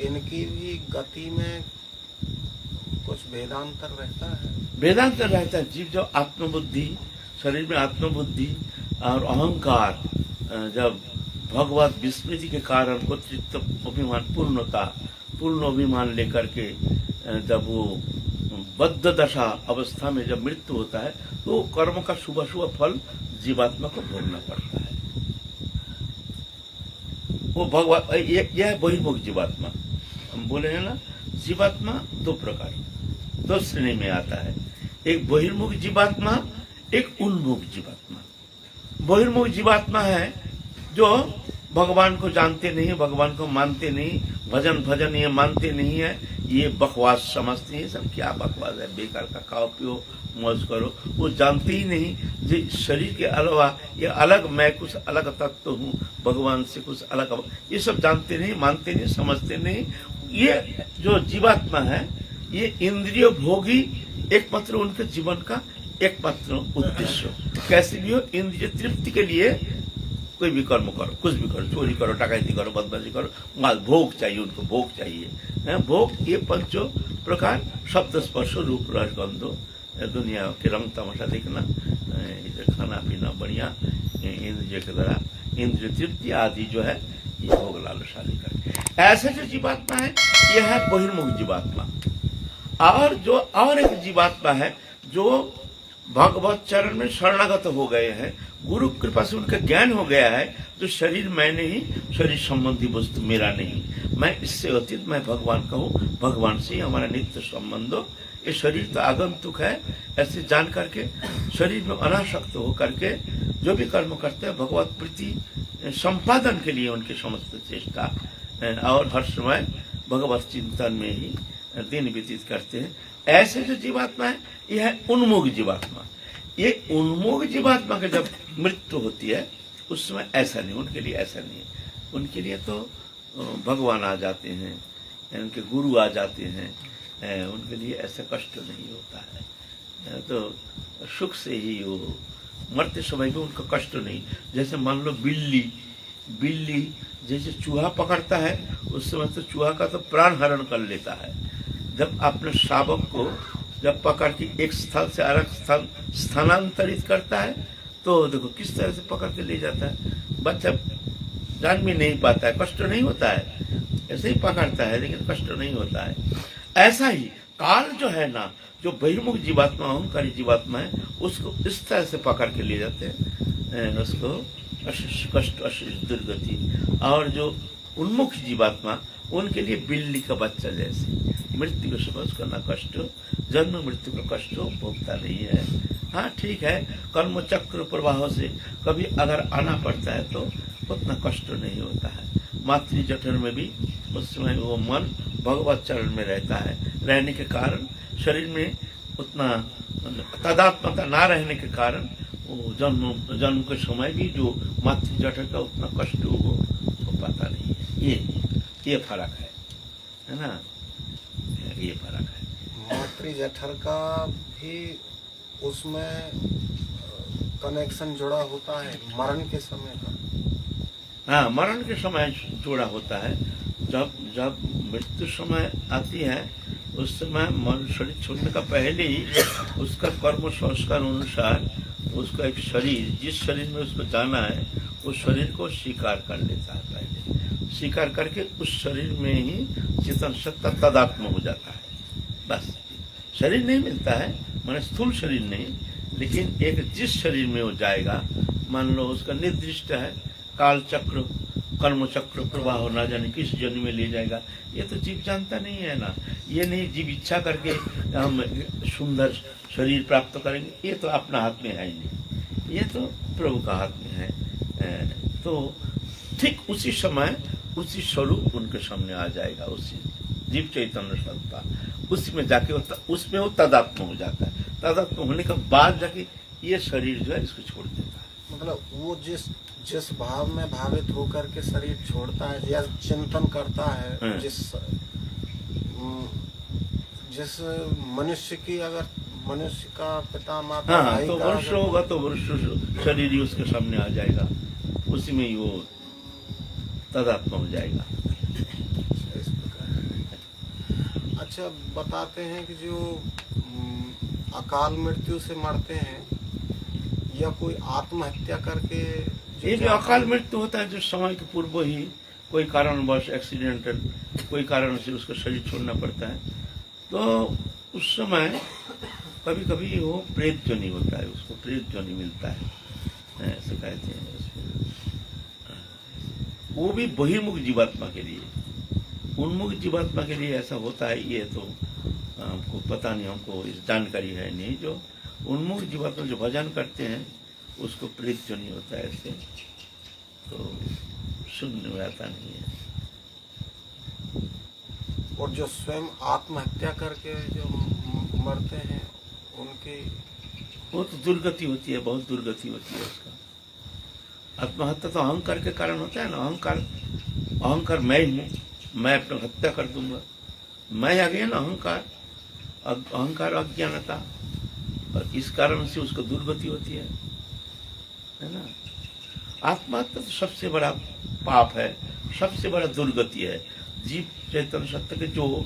इनकी भी गति में कुछ वेदांतर रहता है। वेदांतर रहता है। जीव जो आत्मबुद्धि, शरीर में आत्मबुद्धि और अहंकार जब भगवत विस्मृति के कारण कर्तृत्व अभिमान पूर्ण अभिमान लेकर के जब वो बद्ध दशा अवस्था में जब मृत्यु होता है तो कर्म का शुभ फल जीवात्मा को भोगना पड़ता है। वो भगवत यह बहिर्मुख जीवात्मा, हम बोले हैं ना, जीवात्मा दो प्रकार, दो श्रेणी में आता है। एक बहिर्मुख जीवात्मा, एक उन्मुख जीवात्मा। बहिर्मुख जीवात्मा है जो भगवान को जानते नहीं, भगवान को मानते नहीं, भजन ये मानते नहीं है, ये बकवास समझते हैं। सब क्या बकवास है, बेकार का खाओ पियो मौज करो, वो जानते ही नहीं कि शरीर के अलावा ये अलग मैं कुछ अलग तत्व हूँ, भगवान से कुछ अलग, ये सब जानते नहीं, मानते नहीं, समझते नहीं। ये जो जीवात्मा है ये इंद्रिय भोगी एकमात्र उनके जीवन का एकमात्र उद्देश्य, कैसे भी हो इंद्रिय तृप्ति के लिए कोई भी कर्म करो, कुछ भी करो, चोरी करो, डकैती करो, बदमाशी करो, माल भोग चाहिए, उनको भोग चाहिए। भोग ये पंचो प्रकार शब्द स्पर्श रूप रस गंधो, दुनिया के रंग तमाशा देखना, खाना पीना बढ़िया, इंद्रिय के द्वारा इंद्रिय तृप्ति आदि जो है ये भोग लालसा लेकर। ऐसे जो जीवात्मा है ये है बहिर्मुख जीवात्मा। और एक जीवात्मा है जो भगवत चरण में शरणागत हो गए हैं, गुरु कृपा से उनका ज्ञान हो गया है, जो शरीर मैं नहीं, शरीर संबंधी वस्तु मेरा नहीं, मैं इससे अतीत, मैं भगवान का हूँ, भगवान से ही हमारा नित्य संबंध हो, ये शरीर तो आगंतुक है, ऐसे जान करके शरीर में अनासक्त हो करके जो भी कर्म करते हैं भगवत प्रीति संपादन के लिए उनकी समस्त चेष्टा और हर समय भगवत चिंतन में ही दिन व्यतीत करते हैं। ऐसे जो जीवात्मा है यह है उन्मुख जीवात्मा। ये उन्मुख जीवात्मा की जब मृत्यु होती है उस समय ऐसा नहीं, उनके लिए ऐसा नहीं है। उनके लिए तो भगवान आ जाते हैं, उनके गुरु आ जाते हैं, उनके लिए ऐसा कष्ट नहीं होता है, तो सुख से ही वो मरते समय भी उनका कष्ट नहीं। जैसे मान लो बिल्ली जैसे चूहा पकड़ता है उस समय तो चूहा का तो प्राण हरण कर लेता है। जब अपने शावक को जब पकड़ के एक स्थल से अलग स्थल स्थानांतरित करता है तो देखो किस तरह से पकड़ के ले जाता है, बच्चा जान भी नहीं पाता है, कष्ट नहीं होता है, ऐसे ही पकड़ता है लेकिन कष्ट नहीं होता है। ऐसा ही काल जो है ना, जो बहिर्मुख जीवात्मा अहंकारी जीवात्मा है उसको इस तरह से पकड़ के ले जाते हैं, उसको कष्ट अशिष्ट दुर्गति। और जो उन्मुख जीवात्मा उनके लिए बिल्ली का बच्चा जैसे मृत्यु को समझ करना कष्ट, जन्म मृत्यु का कष्ट भोगता नहीं है। हाँ ठीक है, कर्म चक्र प्रवाह से कभी अगर आना पड़ता है तो उतना कष्ट नहीं होता है। मातृ जठर में भी उस समय वो मन भगवत चरण में रहता है, रहने के कारण शरीर में उतना तादात्म्यता ना रहने के कारण वो जन्म के समय भी जो मातृ जठर का उतना कष्ट वो पता नहीं है। ये फर्क है ना, ये फर्क है। मातृ जठर का भी उसमें कनेक्शन जुड़ा होता है मरण के समय का। हाँ, मरण के समय जोड़ा होता है। जब जब मृत्यु समय आती है उस समय मन शरीर छोड़ने का पहले ही उसका कर्म संस्कार अनुसार उसका एक शरीर, जिस शरीर में उसको जाना है उस शरीर को स्वीकार कर लेता है। पहले स्वीकार करके उस शरीर में ही चेतन सत्ता तदात्म हो जाता है। बस शरीर नहीं मिलता है, माने स्थूल शरीर नहीं, लेकिन एक जिस शरीर में वो जाएगा, मान लो उसका निर्दिष्ट है काल चक्र, कर्म चक्र प्रवाह ना जाने किस जन्म में ले जाएगा, ये तो जीव जानता नहीं है ना। ये नहीं जीव इच्छा करके हम सुंदर शरीर प्राप्त करेंगे, ये तो अपना हाथ में है ही नहीं, ये तो प्रभु का हाथ में है। तो ठीक उसी समय उसी स्वरूप उनके सामने आ जाएगा, उसी जीव चैतन्य सत्ता, उसमें जाके उसमें वो तदात्म हो जाता है। तदात्म होने के बाद जाके ये शरीर जो है इसको छोड़ देता है। मतलब वो जिस भाव में भावित होकर के शरीर छोड़ता है या चिंतन करता है, जिस मनुष्य की, अगर मनुष्य का पिता माता भाई तो का वर्ष होगा तो वर्ष शरीर ही उसके सामने आ जाएगा, उसी में ही वो तदात्म हो जाएगा। इस प्रकार। अच्छा, बताते हैं कि जो अकाल मृत्यु से मरते हैं या कोई आत्महत्या करके, ये जो अकाल मृत्यु होता है जो समय के पूर्व ही कोई कारणवश एक्सीडेंटल कोई कारण से उसका शरीर छोड़ना पड़ता है, तो उस समय कभी कभी वो प्रेत जोनि होता है, उसको प्रेत जोनि मिलता है, ऐसे कहते हैं। वो भी बहिर्मुख जीवात्मा के लिए, उन्मुख जीवात्मा के लिए ऐसा होता है, ये तो हमको पता नहीं, हमको इस जानकारी है नहीं। जो उन्मुख जीवात्मा जो भजन करते हैं उसको प्रेत जोनि होता है, ऐसे तो सुनने में आता नहीं है। और जो स्वयं आत्महत्या करके जो मरते हैं उनकी, वो तो दुर्गति होती है, बहुत दुर्गति होती है उसका। आत्महत्या तो अहंकार के कारण होता है ना, अहंकार मैं हूँ, मैं अपनी हत्या कर दूंगा, मैं आ गया ना अहंकार अज्ञानता, और इस कारण से उसको दुर्गति होती है ना। आत्महत्या तो सबसे बड़ा पाप है, सबसे बड़ा दुर्गति है। जीव चैतन्य सत्य के जो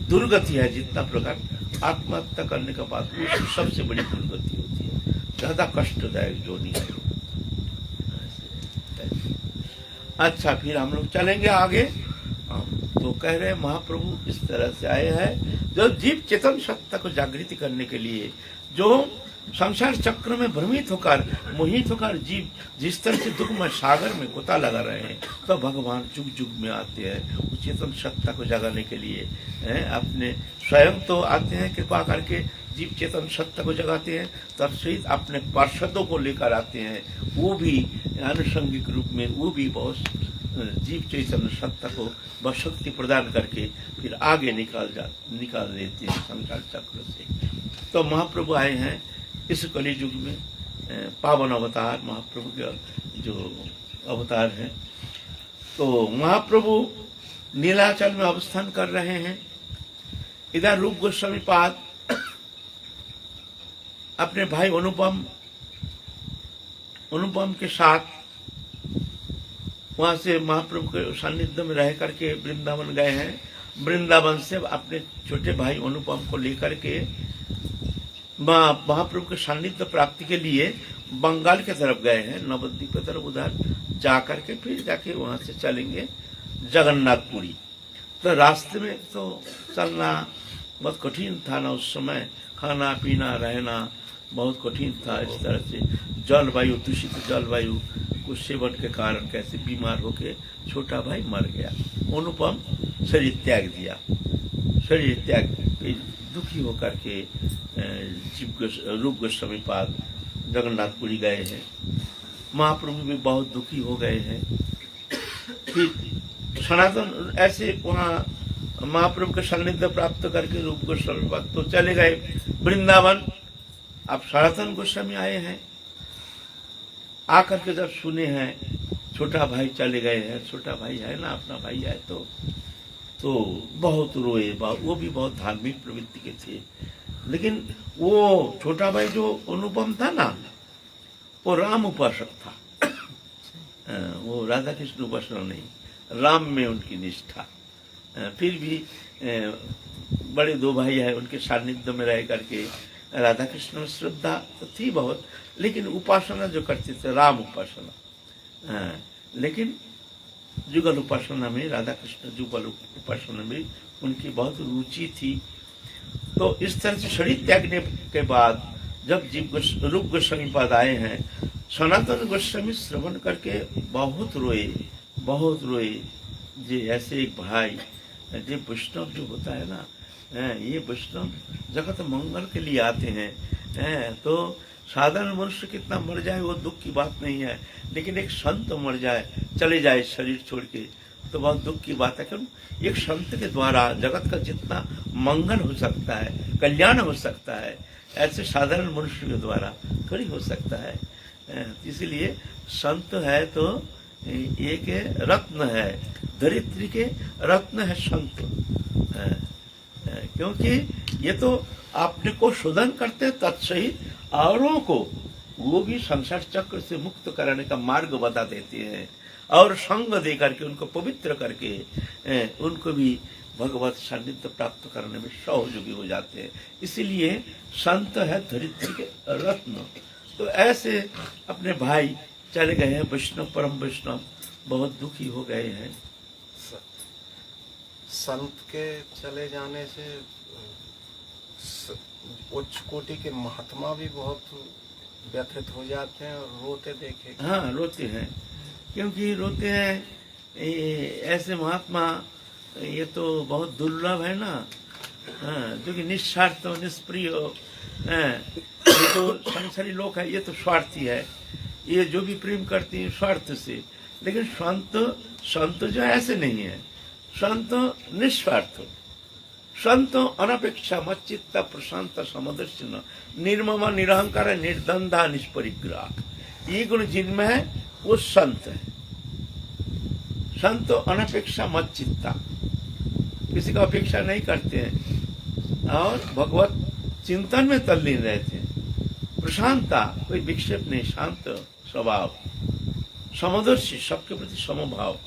दुर्गति है जितना प्रकार, आत्महत्या करने के बाद उसकी सबसे बड़ी दुर्गति होती है, ज्यादा कष्टदायक जोनि है। अच्छा, फिर हम लोग चलेंगे आगे। तो कह रहे महाप्रभु इस तरह से आए हैं जो जीव चेतन सत्ता को जागृति करने के लिए, जो संसार चक्र में भ्रमित होकर मोहित होकर जीव जिस तरह से दुख में सागर में गोता लगा रहे हैं, तो भगवान जुग जुग में आते हैं उस चेतन सत्ता को जगाने के लिए। अपने स्वयं तो आते हैं कृपा करके, जीव चेतन सत्ता को जगाते हैं, तब सहित अपने पार्षदों को लेकर आते हैं, वो भी आनुषंगिक रूप में, वो भी बहुत जीव चैतन्य सत्ता को बशक्ति प्रदान करके फिर आगे निकाल देते हैं संसार चक्र से। तो महाप्रभु आए हैं इस कली युग में, पावन अवतार महाप्रभु के जो अवतार हैं। तो महाप्रभु नीलाचल में अवस्थान कर रहे हैं। इधर रूप गोस्वामी पाद अपने भाई अनुपम के साथ वहां से महाप्रभु के सानिध्य में रह करके वृंदावन गए हैं। वृंदावन से अपने छोटे भाई अनुपम को लेकर के महाप्रभु के सानिध्य प्राप्ति के लिए बंगाल के तरफ गए हैं, नवद्वीप की तरफ। उधर जाकर के फिर जाके वहां से चलेंगे जगन्नाथपुरी। तो रास्ते में तो चलना बहुत कठिन था ना उस समय, खाना पीना रहना बहुत कठिन था। इस तरह से जलवायु, दूषित जलवायु कुछ सेवन के कारण कैसे बीमार होके छोटा भाई मर गया। अनुपम शरीर त्याग दिया। शरीर त्याग दुखी होकर के रूप गोस्वामी पाद जगन्नाथपुरी गए हैं। महाप्रभु भी बहुत दुखी हो गए हैं। फिर सनातन ऐसे वहाँ महाप्रभु के सानिध्य प्राप्त करके रूप गोस्वामी पाद तो चले गए वृंदावन। अब सनातन गोस्वामी आए हैं। आकर के जब सुने हैं छोटा भाई चले गए हैं, छोटा भाई है ना, अपना भाई है, तो बहुत रोए। वो भी बहुत धार्मिक प्रवृत्ति के थे, लेकिन वो छोटा भाई जो अनुपम था ना, वो राम उपासक था। वो राधा कृष्ण उपासक नहीं, राम में उनकी निष्ठा। फिर भी बड़े दो भाई हैं, उनके सानिध्य में रह करके राधा कृष्ण में श्रद्धा तो थी बहुत, लेकिन उपासना जो करते थे राम उपासना। लेकिन जुगल उपासना में, राधा कृष्ण जुगल उपासना में उनकी बहुत रुचि थी। तो इस तरह से शरीर त्यागने के बाद जब जीव रूप गोस्वामी पद आए हैं, सनातन गोस्वामी श्रवण करके बहुत रोए। जे ऐसे एक भाई, जे वैष्णव जो होता है ना, ये वैष्णव जगत मंगल के लिए आते हैं। तो साधारण मनुष्य कितना मर जाए वो दुख की बात नहीं है, लेकिन एक संत मर जाए, चले जाए शरीर छोड़ के, तो बहुत दुख की बात है। क्यों? एक संत के द्वारा जगत का जितना मंगल हो सकता है, कल्याण हो सकता है, ऐसे साधारण मनुष्य के द्वारा थोड़ी हो सकता है। इसीलिए संत है तो एक रत्न है, धरित्री के रत्न है संत। क्योंकि ये तो अपने को शोधन करते हैं, तत्सहित औरों को वो भी संसार चक्र से मुक्त कराने का मार्ग बता देते हैं, और संग दे करके उनको पवित्र करके उनको भी भगवत सानिध्य प्राप्त करने में सहयोगी हो जाते हैं। इसीलिए संत है धरित्री के रत्न। तो ऐसे अपने भाई चले गए हैं, वैष्णव परम वैष्णव बहुत दुखी हो गए हैं। संत के चले जाने से उच्च कोटि के महात्मा भी बहुत व्यथित हो जाते हैं और रोते देखे। हाँ, रोते हैं, क्योंकि रोते हैं ऐसे महात्मा, ये तो बहुत दुर्लभ है ना। जो कि निस्वार्थ निष्प्रिय, ये तो संसारी लोग है, ये तो स्वार्थी है, ये जो भी प्रेम करती है स्वार्थ से। लेकिन संत जो ऐसे नहीं है, संत निस्वार्थ, संत अनपेक्षा मच्चित्त प्रशांत समदर्शन निर्मम निरहंकार निर्दंधा निष्परिग्रह, ये गुण जिनमें है वो संत है। संत अनपेक्षा मच्चित्ता, किसी का अपेक्षा नहीं करते हैं और भगवत चिंतन में तल्लीन रहते हैं। प्रशांता, कोई विक्षेप नहीं, शांत स्वभाव, समदर्शी, सबके प्रति समभाव,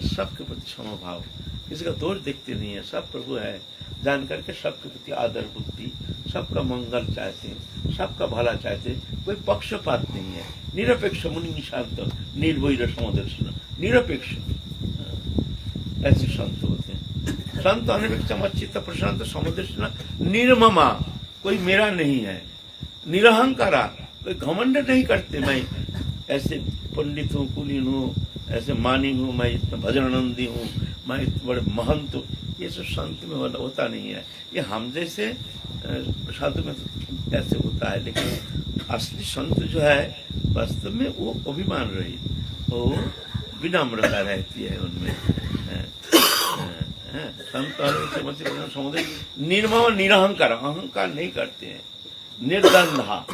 सबके प्रति समभाव, किसी का दोष देखते नहीं है, सब प्रभु है जान करके सबके प्रति आदर बुद्धि, सबका मंगल चाहते हैं, सबका भला चाहते हैं, कोई पक्षपात नहीं है, निरपेक्ष मुनि शांत निर्वैर समदर्शन, निरपेक्ष ऐसे संत होते हैं। संत अनपेक्ष मच्चित्त प्रशांत समदर्शन निर्ममा, कोई मेरा नहीं है, निरहंकारा, कोई घमंड नहीं करते मैं ऐसे पंडित हूँ, कुलीन हूँ, ऐसे मानी हूँ, मैं इतना भजनानंदी हूँ, मैं इतना बड़े महंत हूँ, ये सब संत में होता नहीं है। ये हम जैसे साधु में तो ऐसे होता है, लेकिन असली संत जो है वास्तव में वो अभिमान रहित, वो विनम्रता रहती है उनमें। संत समुद्र निर्मम निरहंकार, अहंकार नहीं करते हैं, निर्दंधा,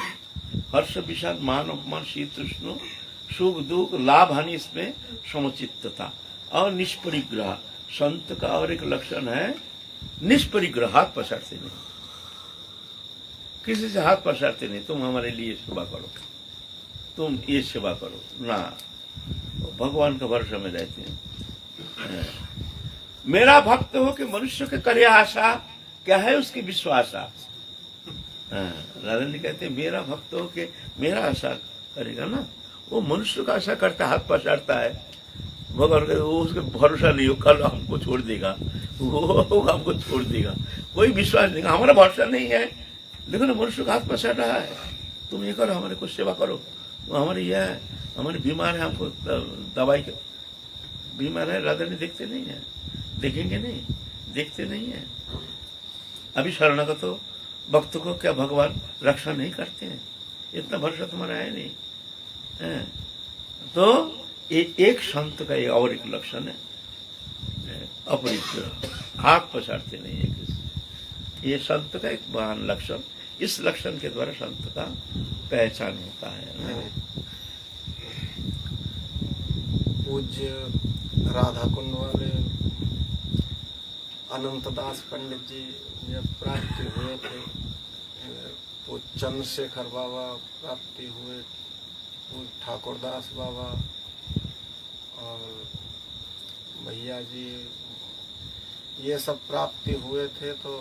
हर्ष विषाद मान अपमान शीतोष्ण सुख दुख लाभ हानि इसमें समुचितता और निष्परिग्रह। संत का और एक लक्षण है निष्परिग्रह, हाथ पसारते नहीं, किसी से हाथ पसारते नहीं, तुम हमारे लिए सेवा करो, तुम ये सेवा करो ना, भगवान का भरोसा में रहते हैं। मेरा भक्त हो कि मनुष्य के करे आशा, क्या है उसकी विश्वासा। राधा जी कहते हैं मेरा भक्त हो के मेरा आशा करेगा ना, वो मनुष्य का आशा करता, हाथ पसारता है, भगवान कहते वो उसके भरोसा नहीं हो, कल हमको छोड़ देगा, वो हमको छोड़ देगा, कोई विश्वास नहीं, हमारा भरोसा नहीं है, लेकिन मनुष्य का हाथ पसार रहा है, तुम ये करो, हमारे कुछ सेवा करो, हमारे यह है, हमारे बीमार है, हमको दवाई बीमार है, राधा जी देखते नहीं है, देखेंगे नहीं, देखते नहीं है। अभी शरणागत तो भक्त को क्या भगवान रक्षा नहीं करते हैं, इतना भरोसा तुम्हारा है नहीं है? तो एक संत का ये और एक लक्षण है अपरिग्रह, हाथ पसारते नहीं है किसी, ये संत का एक महान लक्षण, इस लक्षण के द्वारा संत का पहचान होता है। पूज्य राधा कुंड वाले अनंतदास पंडित जी जब प्राप्ति हुए थे, वो चंद्रशेखर बाबा प्राप्ति हुए, वो ठाकुरदास बाबा और भैया जी, ये सब प्राप्ति हुए थे। तो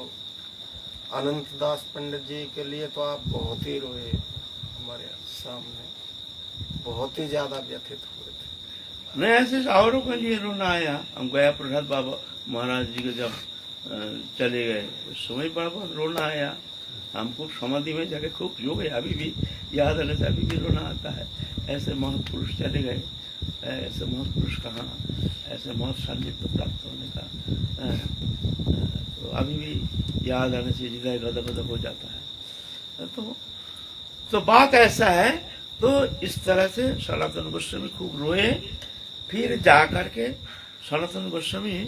अनंतदास पंडित जी के लिए तो आप बहुत ही रोए, हमारे सामने बहुत ही ज्यादा व्यथित हुए थे। नहीं, ऐसे औरों के लिए रोना आया। हम गया प्रसाद बाबा महाराज जी के जब चले गए उस समय बड़ा बहुत रोना आया। हमको समाधि में जाके खूब जो गए, अभी भी याद आने से अभी भी रोना आता है। ऐसे महापुरुष चले गए, ऐसे महापुरुष कहाँ, ऐसे महत सान्निध्य प्राप्त होने का तो अभी भी याद आने से हृदय गदगद हो जाता है। तो बात ऐसा है। तो इस तरह से सनातन गोस्वामी खूब रोए। फिर जा करके सनातन गोस्वामी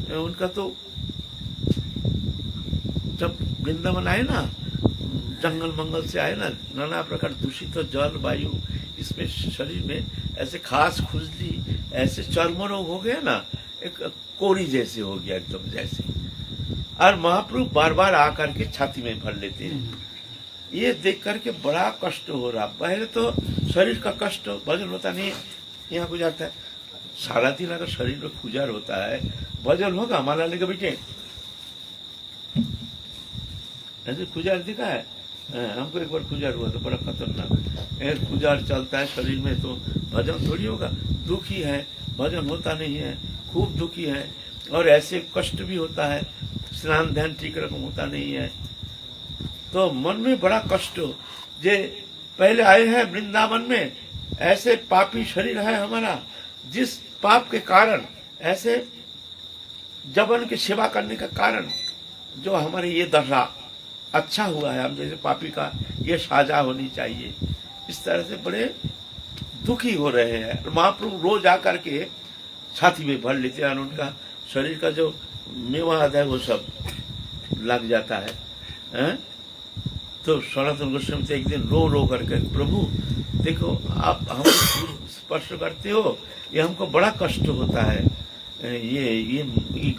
उनका तो जब वृंदावन आए ना, जंगल मंगल से आए ना, नाना प्रकार दूषित तो जल वायु, इसमें शरीर में ऐसे खास खुजली, ऐसे चर्म रोग हो गया ना, एक कोरी जैसे हो गया एकदम जैसे। और महाप्रभु बार बार आकर के छाती में भर लेते हैं। ये देख करके बड़ा कष्ट हो रहा। पहले तो शरीर का कष्ट, भजन होता नहीं, यहाँ गुजारता है सारा दिन। अगर शरीर में खुजर होता है, भजन होगा हमारा लेके बेटे ऐसे खुजर दिखा है। हमको एक बार खुजर हुआ तो बड़ा खतरनाक। खुजर चलता है शरीर में तो भजन थोड़ी होगा। दुखी है, भजन होता नहीं है, खूब दुखी है। और ऐसे कष्ट भी होता है, स्नान ध्यान ठीक रकम होता नहीं है। तो मन में बड़ा कष्ट हो। जे पहले आए हैं वृंदावन में, ऐसे पापी शरीर है हमारा, जिस पाप के कारण, ऐसे जबन की सेवा करने का कारण जो हमारे ये दशा अच्छा हुआ है, हम जैसे पापी का ये साजा होनी चाहिए। इस तरह से बड़े दुखी हो रहे हैं। महाप्रभु रोज आकर के छाती में भर लेते हैं, उनका शरीर का जो मेवाद है वो सब लग जाता है। तो सनातन गोस्वामी से एक दिन रो रो करके, प्रभु देखो आप हमको स्पर्श करते हो, ये हमको बड़ा कष्ट होता है, ये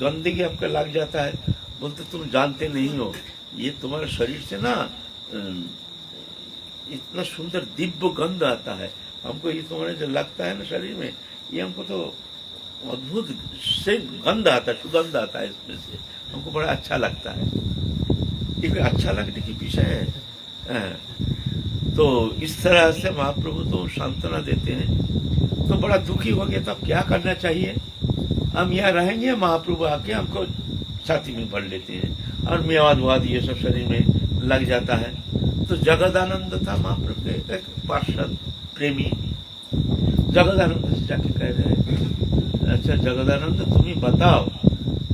गंदगी आपका लग जाता है। बोलते तुम जानते नहीं हो, ये तुम्हारे शरीर से ना इतना सुंदर दिव्य गंध आता है। हमको ये तुम्हारे जो लगता है ना शरीर में, ये हमको तो अद्भुत से गंध आता है, सुगंध आता है इसमें से, हमको बड़ा अच्छा लगता है। एक अच्छा लगने की विषय है। तो इस तरह से महाप्रभु तो सांत्वना देते हैं। तो बड़ा दुखी हो गया, तो अब क्या करना चाहिए? हम यहाँ रहेंगे, महाप्रभु आके हमको छाती में भर लेते हैं और मेवाद वाद ये सब शरीर में लग जाता है। तो जगदानंद था महाप्रभु के एक पार्षद प्रेमी, जगदानंद से जाके कह रहे, अच्छा जगदानंद तुम ही बताओ,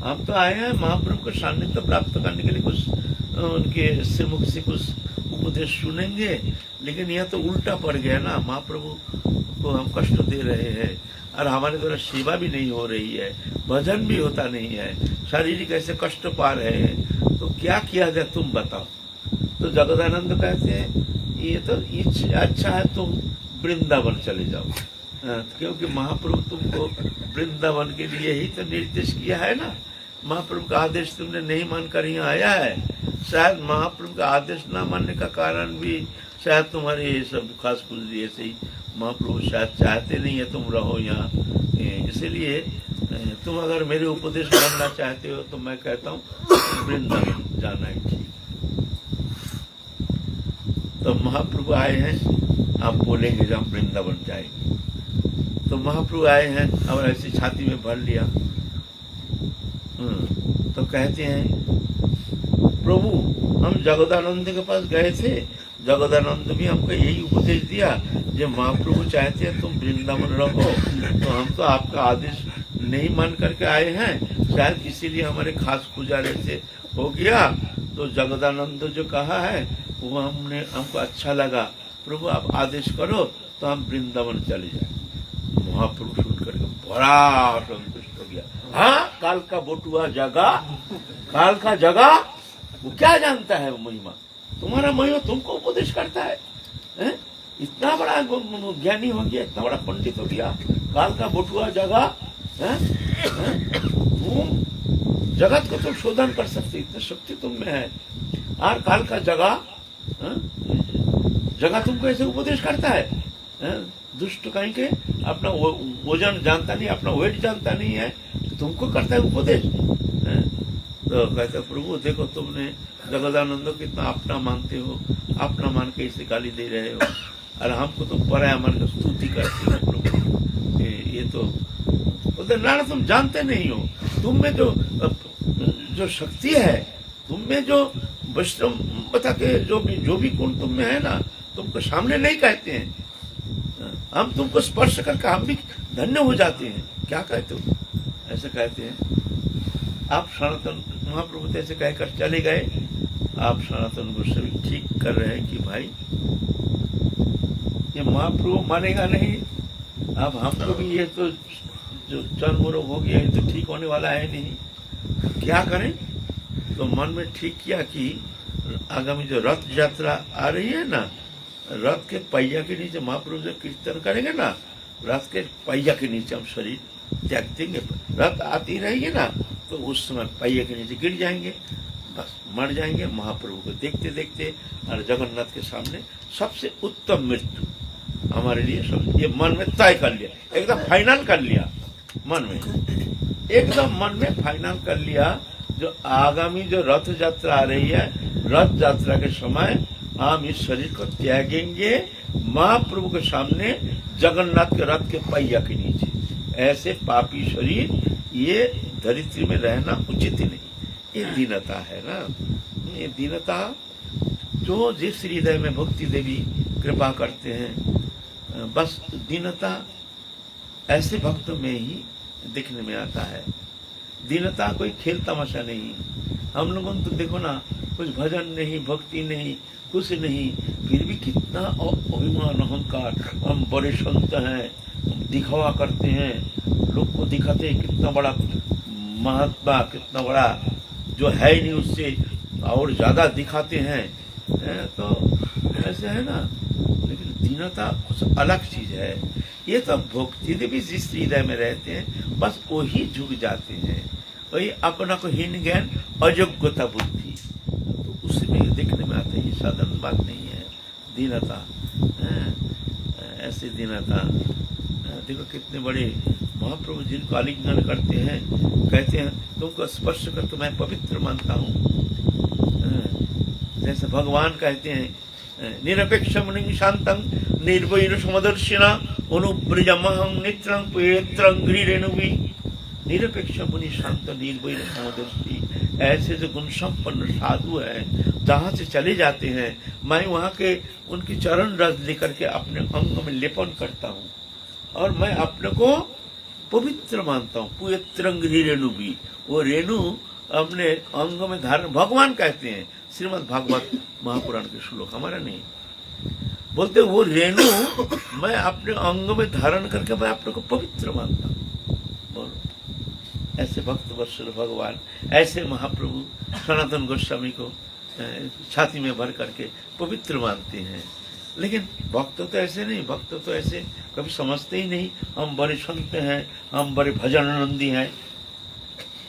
हम तो आए हैं महाप्रभु को सान्निध्य प्राप्त करने के लिए, कुछ उनके श्रीमुख से कुछ उपदेश सुनेंगे, लेकिन यह तो उल्टा पड़ गया ना, महाप्रभु को हम कष्ट दे रहे हैं और हमारे द्वारा सेवा भी नहीं हो रही है, भजन भी होता नहीं है, शारीरिक ऐसे कष्ट पा रहे हैं, तो क्या किया जाए तुम बताओ। तो जगदानंद कहते हैं ये तो अच्छा है तुम वृंदावन चले जाओ, क्योंकि महाप्रभु तुमको वृंदावन के लिए ही तो निर्देश किया है ना। महाप्रभु का आदेश तुमने नहीं मानकर यहाँ आया है। शायद महाप्रभु का आदेश न मानने का कारण भी शायद तुम्हारे ये सब खास कुछ ऐसे ही महाप्रभु शायद चाहते नहीं है तुम रहो यहाँ, इसलिए तुम अगर मेरे उपदेश मानना चाहते हो तो मैं कहता हूँ वृंदावन जाना है ठीक। तो महाप्रभु आए हैं, आप बोलेंगे जब हम वृंदावन जाएंगे। तो महाप्रभु आए हैं और ऐसी छाती में भर लिया। तो कहते हैं प्रभु हम जगदानंद के पास गए थे, जगदानंद भी हमको यही उपदेश दिया, जब महाप्रभु चाहते हैं तुम वृंदावन रहो, तो हम तो आपका आदेश नहीं मान करके आए हैं, शायद इसीलिए हमारे खास पुजारी से हो गया। तो जगदानंद जो कहा है वो हमको अच्छा लगा, प्रभु आप आदेश करो तो हम वृंदावन चले जाए। महाप्रभु सुन करके बड़ा संतुष्ट हो गया। हाँ, काल का बोटुआ जगा, काल का जगा, वो क्या जानता है वो महिमा, तुम्हारा महिमा तुमको उपदेश करता है? इतना बड़ा ज्ञानी हो गया, इतना बड़ा पंडित हो गया, काल का बोटुआ जगा, तुम जगत को तुम शोधन कर सकते, इतनी शक्ति तुम में है। और काल का जगह तुमको ऐसे उपदेश करता है, दुष्ट कहीं के अपना वजन जानता नहीं, अपना वेट जानता नहीं है, तो तुमको करता है उपदेश। तो कहते प्रभु देखो तुमने जगदानंद को कितना अपना मानते हो, अपना मान के इसे गाली दे रहे हो, और हमको तुम पराया मान के स्तुति करते हो प्रभु। ये तो बोलते नारायण तुम जानते नहीं हो, तुम में जो शक्ति है, तुम में जो वैष्णव बता के जो भी गुण तुम में है ना, तुमको सामने नहीं कहते हैं। हम तुमको स्पर्श करके हम भी धन्य हो जाते हैं। क्या कहते हो? ऐसे कहते हैं। आप सनातन महाप्रभु ऐसे कहकर चले गए। आप सनातन गोस्वामी ठीक कर रहे हैं कि भाई ये महाप्रभु मानेगा नहीं, अब हमको भी ये तो जो चर्म रोग हो गया, ये तो ठीक होने वाला है नहीं, क्या करें? तो मन में ठीक किया कि आगामी जो रथ यात्रा आ रही है ना, रथ के पहिया के नीचे महाप्रभु जो कीर्तन करेंगे ना, रथ के पहिया के नीचे हम शरीर त्याग देंगे। रथ आती रहेगी ना, तो उस समय पहिया के नीचे गिर जाएंगे, बस मर जाएंगे महाप्रभु को देखते देखते। और जगन्नाथ के सामने सबसे उत्तम मृत्यु हमारे लिए सब, ये मन में तय कर लिया, एकदम फाइनल कर लिया, मन में एकदम मन में फाइनल कर लिया। जो आगामी जो रथ यात्रा आ रही है, रथ यात्रा के समय हम इस शरीर को त्यागेंगे महाप्रभु के सामने, जगन्नाथ के रथ के पहिया के नीचे। ऐसे पापी शरीर ये धरित्री में रहना उचित ही नहीं। ये दीनता है ना, ये दीनता जो जिस हृदय में भक्ति देवी कृपा करते हैं, बस दीनता ऐसे भक्तों में ही दिखने में आता है। दीनता कोई खेल तमाशा नहीं। हम लोगों तो देखो ना, कुछ भजन नहीं, भक्ति नहीं, कुछ नहीं, फिर भी कितना अभिमान अहंकार, हम बड़े संत हैं, हम दिखावा करते हैं, लोग को दिखाते हैं कितना बड़ा महात्मा, कितना बड़ा जो है नहीं उससे और ज्यादा दिखाते हैं। तो ऐसे है ना, लेकिन दीनता कुछ अलग चीज है। ये तो भक्ति देवी जिस हृदय में रहते हैं, बस वही झुक जाते हैं, वही अपना को हीन ज्ञान अयोग्यता बुद्धि, तो उसमें देखने में आता है। ये साधारण बात नहीं है दीनता। ऐसे दीनता देखो कितने बड़े महाप्रभु जिनको आलिंगन करते हैं, कहते हैं तुमको स्पर्श कर तो मैं पवित्र मानता हूँ। जैसे भगवान कहते हैं निरपेक्ष मुनि शांतं निर्वैर समदर्शिना अनुब्रजमहं नेत्रं पेत्रं गिरिरेणुवि। निरपेक्ष मुनि शांत निर्वैर समदर्शी, ऐसे जो गुण संपन्न साधु है, जहाँ से चले जाते हैं, मैं वहाँ के उनकी चरण रज लेकर के अपने अंग में लेपन करता हूँ, और मैं अपने को पवित्र मानता हूँ। पवित्रं गिरिरेणुवि, वो रेणु अपने अंग में धारण, भगवान कहते हैं, श्रीमद् भागवत महापुराण के श्लोक, हमारा नहीं, बोलते वो रेणु मैं अपने अंग में धारण करके मैं अपने को पवित्र मानता हूँ। बोलो, ऐसे भक्त वत्सल भगवान, ऐसे महाप्रभु सनातन गोस्वामी को छाती में भर करके पवित्र मानते हैं। लेकिन भक्त तो ऐसे नहीं, भक्त तो ऐसे कभी समझते ही नहीं हम बड़े संत हैं, हम बड़े भजनानंदी हैं।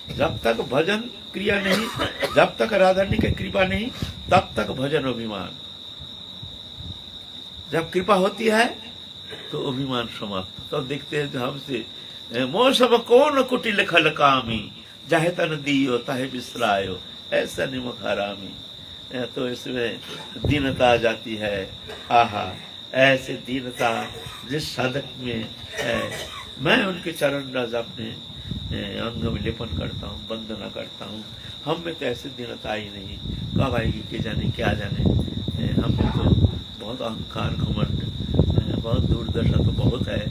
जब तक भजन क्रिया नहीं, जब तक राधारानी की कृपा नहीं, तब तक भजन अभिमान। जब कृपा होती है तो अभिमान समाप्त। तो देखते हैं हमसे मौसम कौन कुटिल खल कामी, जाहे तन दियो ताहे बिसरायो, ऐसा निमक हरामी। तो इसमें दीनता आ जाती है। आहा, ऐसे दीनता जिस साधक में है, मैं उनके चरण रज अपने अंग में लेपन करता हूँ, वंदना करता हूँ। हम में तो ऐसे दीनता आई नहीं, कब आएगी के जाने, क्या जाने। हम में तो बहुत अहंकार, घमंड, बहुत दुर्दशा तो बहुत है।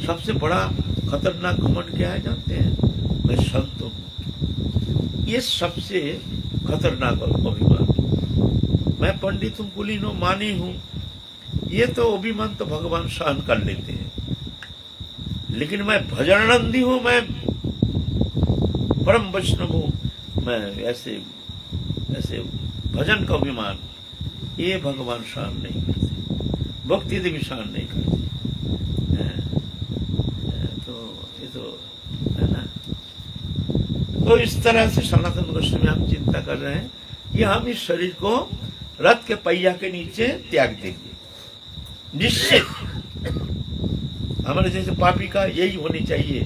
सबसे बड़ा खतरनाक घमंड क्या है जानते हैं? मैं संत हूँ, ये सबसे खतरनाक अभिमान। मैं पंडित हूँ, कुलीन हूँ, मानी हूँ, ये तो अभिमान तो भगवान सहन कर लेते हैं। लेकिन मैं भजनानंदी हूँ, मैं परम वैष्णव हूँ, मैं ऐसे ऐसे भजन का अभिमान, ये भगवान सहन नहीं करते, भक्ति देवी सहन नहीं करते। तो ये तो है ना, तो इस तरह से सनातन गोस्वामी हम चिंता कर रहे हैं कि हम इस शरीर को रथ के पहिया के नीचे त्याग देंगे, निश्चित। हमारे जैसे पापी का यही होनी चाहिए।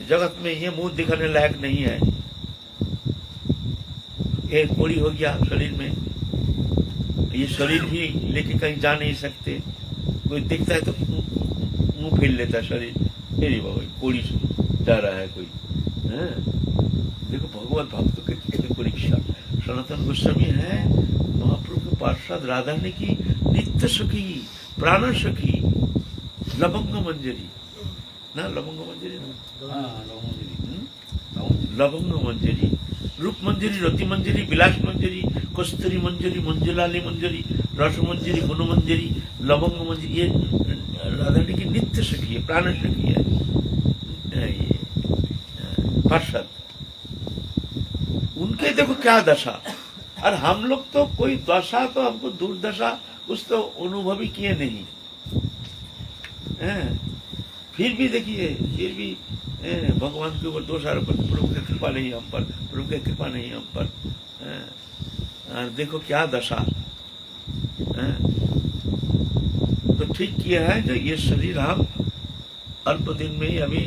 जगत में ये मुंह दिखाने लायक नहीं है। एक कोड़ी हो गया शरीर में, ये शरीर भी लेके कहीं जा नहीं सकते। कोई दिखता है तो मुंह फेर लेता है शरीर, अरे बाबा कोड़ी जा रहा है कोई। देखो भगवत भक्तों की परीक्षा। सनातन गोस्वामी है महाप्रभु के पार्षद, राधा रानी की नित्य सखी, प्राण सखी, लवंग मंजरी ना, लवंग मंजरी ना, लवंग मंजरी, रूप मंजरी, रति मंजरी, विलास मंजरी, कस्तूरी मंजरी, मंजुलाली मंजरी, रस मंजरी, गुण मंजरी, लवंग मंजरी, ये राधा रानी की नित्य सखी है, प्राण सखी है ये पार्षद। उनके देखो क्या दशा। और हम लोग तो कोई दशा तो हमको दुर्दशा कुछ तो अनुभव ही किए नहीं हैं। फिर भी देखिए, फिर भी भगवान के ऊपर दोष आरोप, प्रभु की कृपा नहीं हम पर, प्रभु की कृपा नहीं हम पर। और देखो क्या दशा। तो ठीक किया है जो ये शरीर हम अल्प दिन में ही, अभी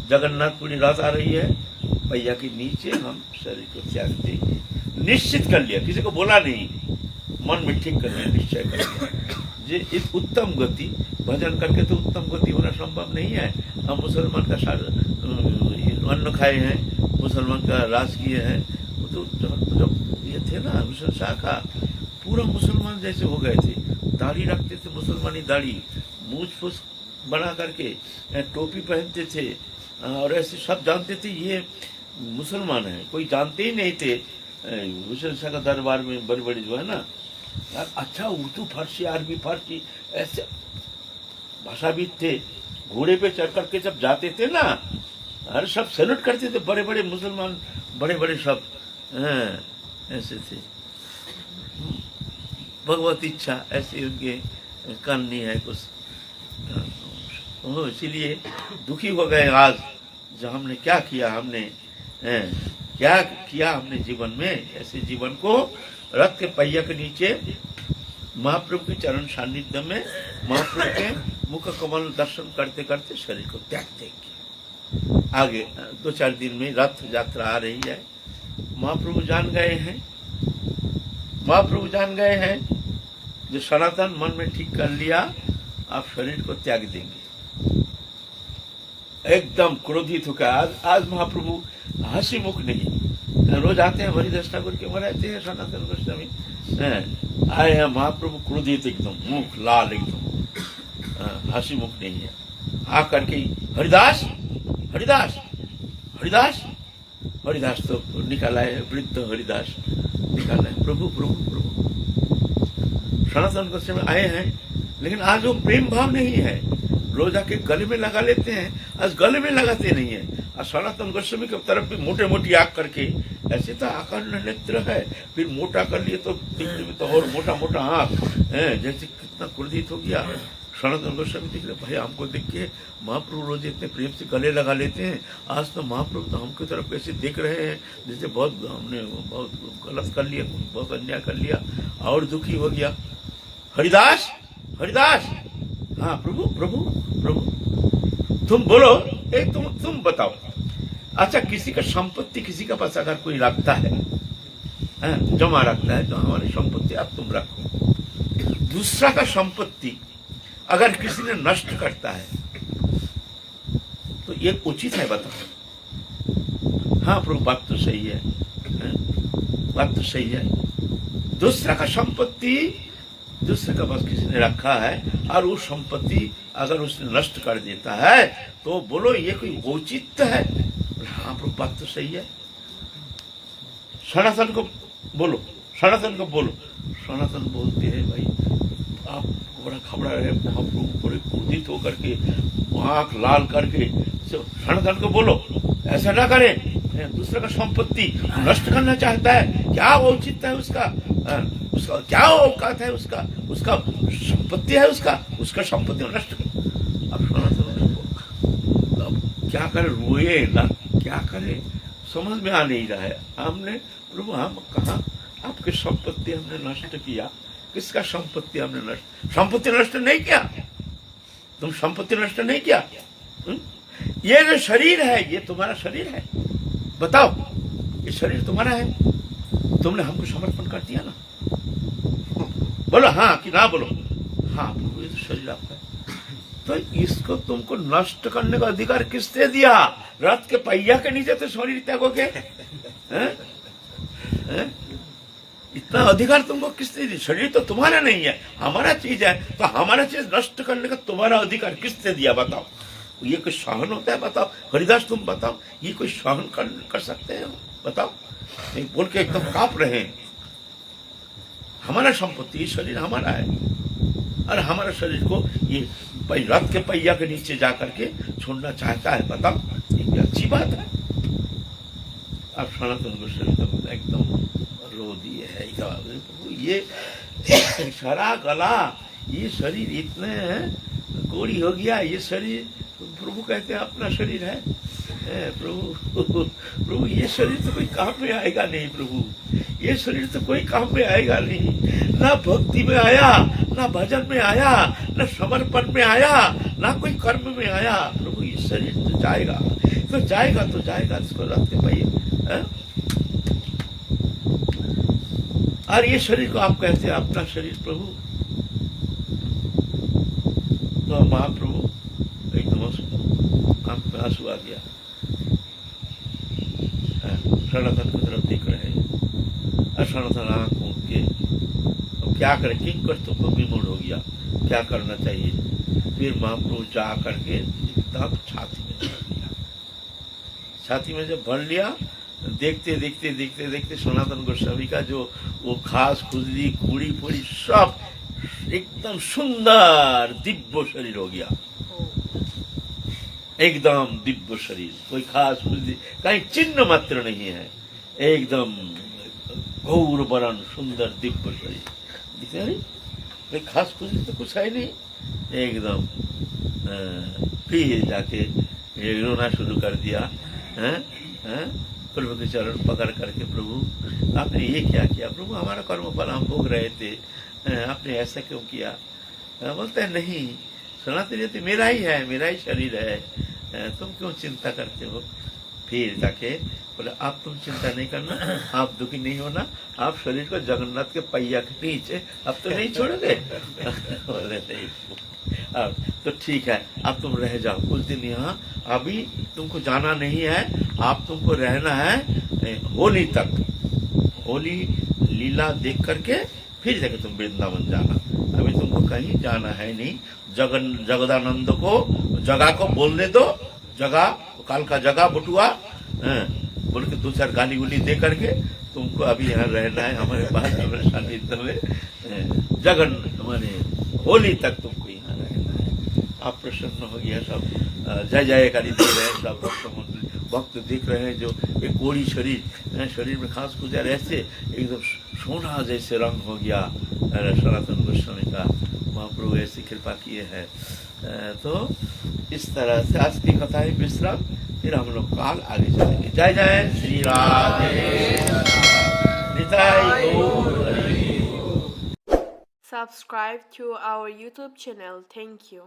जगन्नाथपुरी रात आ रही है, पहिया के नीचे हम शरीर को त्याग देंगे। निश्चित कर लिया, किसी को बोला नहीं, मन में ठीक कर लिया, निश्चय कर लिया। ये एक उत्तम गति, भजन करके तो उत्तम गति होना संभव नहीं है। हम मुसलमान का अन्न खाए हैं, मुसलमान का राज किए हैं। वो तो जब ये थे ना विष्णु शाखा, पूरा मुसलमान जैसे हो गए थे। दाढ़ी रखते थे, मुसलमानी दाढ़ी, मूछ फूस बना करके टोपी पहनते थे, और ऐसे सब जानते थे ये मुसलमान है। कोई जानते ही नहीं थे विष्णु शाखा दरबार में बड़ी बड़ी जो है ना, अच्छा उर्दू फारसी, अरबी फारसी ऐसे भाषाविद थे। घोड़े पे चढ़ करके जब जाते थे ना, अरे सब सैल्यूट करते थे, बड़े बड़े मुसलमान, बड़े बड़े सब ऐसे थे। भगवत इच्छा ऐसी उनके करनी है कुछ, इसीलिए दुखी हो गए आज। जो हमने क्या किया, हमने क्या किया हमने जीवन में, ऐसे जीवन को रथ के पहिया के नीचे महाप्रभु के चरण सानिध्य में, महाप्रभु के मुख कमल दर्शन करते करते शरीर को त्याग देंगे। आगे 2-4 दिन में रथ यात्रा आ रही है। महाप्रभु जान गए हैं, महाप्रभु जान गए हैं जो सनातन मन में ठीक कर लिया, आप शरीर को त्याग देंगे। एकदम क्रोधित होकर आज महाप्रभु हंसी मुख नहीं। रोज आते हैं हरिदास ठाकुर के रहते हैं सनातन गोस्वामी, आए हैं महाप्रभु क्रोधित, एकदम मुख लाल, एकदम हंसी मुख नहीं है। आकर के हरिदास हरिदास हरिदास हरिदास तो निकाला है, वृद्ध हरिदास निकाला है, प्रभु प्रभु प्रभु। सनातन गोस्वामी आए हैं, लेकिन आज वो प्रेम भाव नहीं है। रोज आके गले में लगा लेते हैं, आज गले में लगाते नहीं है। और सनातन गोस्वामी की तरफ भी मोटे मोटी आंख करके, ऐसे तो आकार नेत्र है, फिर मोटा कर लिए तो दिखने में तो और मोटा मोटा आंख है, जैसे कितना क्रोधित हो गया। सनातन गोस्वामी देख रहे, भाई हमको देख के महाप्रभु रोज इतने प्रेम से गले लगा लेते हैं, आज तो महाप्रभु तो हमकी तरफ कैसे देख रहे हैं, जैसे बहुत हमने बहुत गलत कर लिया, बहुत अन्याय कर लिया, और दुखी हो गया। हरिदास हरिदास, हाँ प्रभु प्रभु प्रभु, तुम बोलो, तुम बताओ। अच्छा, किसी का संपत्ति किसी का पास अगर कोई रखता है, जमा रखता है, तो हमारी संपत्ति अब तुम रखो। दूसरा का संपत्ति अगर किसी ने नष्ट करता है तो ये उचित है, बताओ। हाँ प्रभु, बात तो सही है, बात तो सही है। दूसरा का संपत्ति दूसरे का पास किसी ने रखा है और वो संपत्ति अगर उसने नष्ट कर देता है तो बोलो ये कोई औचित्य है? हाँ प्रभु, बात तो सही है। सनातन को बोलो, सनातन को बोलो। सनातन बोलते हैं, भाई आप बड़ा घबरा रहे, महाप्रभु बड़े क्रोधित होकर के, आंख लाल करके। सनातन को बोलो ऐसा ना करे, दूसरे का संपत्ति नष्ट करना चाहता है, क्या औचित्य है उसका? उसका क्या औकात है? उसका संपत्ति है, उसका संपत्ति नष्ट कर। अब क्या करे, रोए ना, क्या करे? समझ में आ नहीं रहा है। हमने प्रभु हम कहा आपकी संपत्ति हमने नष्ट किया। किसका संपत्ति हमने नष्ट? संपत्ति नष्ट नहीं किया, तुम संपत्ति नष्ट नहीं किया। ये जो शरीर है ये तुम्हारा शरीर है। बताओ, ये शरीर तुम्हारा है, तुमने हमको समर्पण कर दिया ना। बोलो हाँ कि ना बोलो? हाँ प्रभु, ये तो शरीर आपका है। तो इसको तुमको नष्ट करने का अधिकार किसने दिया? रथ के पहिया के नीचे तो शरीर त्यागोगे? इतना अधिकार तुमको किसने दिया? शरीर तो तुम्हारा नहीं है, हमारा चीज है। तो हमारा चीज नष्ट करने का तुम्हारा अधिकार किसने दिया? बताओ। ये कोई सहन होता है? बताओ हरिदास, तुम बताओ, ये कोई सहन कर सकते हैं? बताओ। नहीं बोल के एकदम कांप रहे हैं। हमारा संपत्ति शरीर हमारा है, और हमारा शरीर को ये रथ के पहिया के नीचे जाकर के छोड़ना चाहता है। बताओ, ये अच्छी बात है? अब सनातन गोस्वामी तो एकदम रो दिए है। ये सारा गला, ये शरीर इतने कोड़ी हो गया। ये शरीर प्रभु कहते हैं अपना शरीर है। प्रभु ये शरीर तो कोई काम में आएगा नहीं। प्रभु ये शरीर तो कोई काम में आएगा नहीं। ना भक्ति में आया, ना भजन में आया, ना समर्पण में आया, ना कोई कर्म में आया। प्रभु ये शरीर तो जाएगा, तो जाएगा तो जाएगा। इसको रखते भाई। और ये शरीर को आप कहते हैं अपना शरीर प्रभु। तो महाप्रभु एकदम आंख में आंसू आ गया। सनातन की तरफ देख रहे हैं, और सनातन आंख मूंद के अब क्या करे? किंकर तुमको विमूढ़ हो गया, क्या करना चाहिए? फिर महाप्रभु जा करके एकदम छाती में भर लिया। छाती में जब भर लिया, देखते देखते देखते देखते सनातन गोस्वामी का जो वो खास खुजली कूड़ी फूड़ी सब एकदम सुंदर दिव्य शरीर हो गया। एकदम दिव्य शरीर, कोई खास खुजली, कहीं चिन्ह मात्र नहीं है। एकदम गौर वरण सुंदर दिव्य शरीर दिखते। अरे कोई खास खुजली तो कुछ है नहीं। एकदम फिर जाके रोना शुरू कर दिया। प्रभु के चरण पकड़ करके, प्रभु आपने ये क्या किया? प्रभु हमारा कर्म फल हम भोग रहे थे, आपने ऐसा क्यों किया? बोलते हैं नहीं, सनातन ये तो मेरा ही है, मेरा ही शरीर है, तुम क्यों चिंता करते हो? फिर जाके बोले आप तुम चिंता नहीं करना, आप दुखी नहीं होना, आप शरीर को जगन्नाथ के पहिया के नीचे अब तो नहीं छोड़ोगे? बोले नहीं। अब तो ठीक है, अब तुम रह जाओ कुछ दिन यहाँ, अभी तुमको जाना नहीं है, आप तुमको रहना है होली तक। होली लीला देख करके फिर जाके तुम वृंदावन जाना। अभी तुमको कहीं जाना है नहीं। जगदानंद को जगह को बोलने दो, जगह काल का जगह बटुआ बोल के 2-4 गाली गुली दे करके तुमको अभी यहाँ रहना है हमारे पास, हमारे सानिध्य में। जगन माने होली तक तुमको यहाँ रहना है। आप प्रसन्न हो गया, सब जय जयकारी दे रहे हैं, सब भक्त देख रहे हैं। जो एक कोड़ी शरीर में खास गुजर ऐसे एकदम सोना जैसे रंग हो गया सनातन गोस्वामी का। महाप्रभु ऐसी कृपा किए हैं। तो इस तरह से आज की कथा है विश्राम, फिर हम लोग काल आगे चलेंगे। जय जय Shri Radhe. Subscribe to our YouTube channel. Thank you.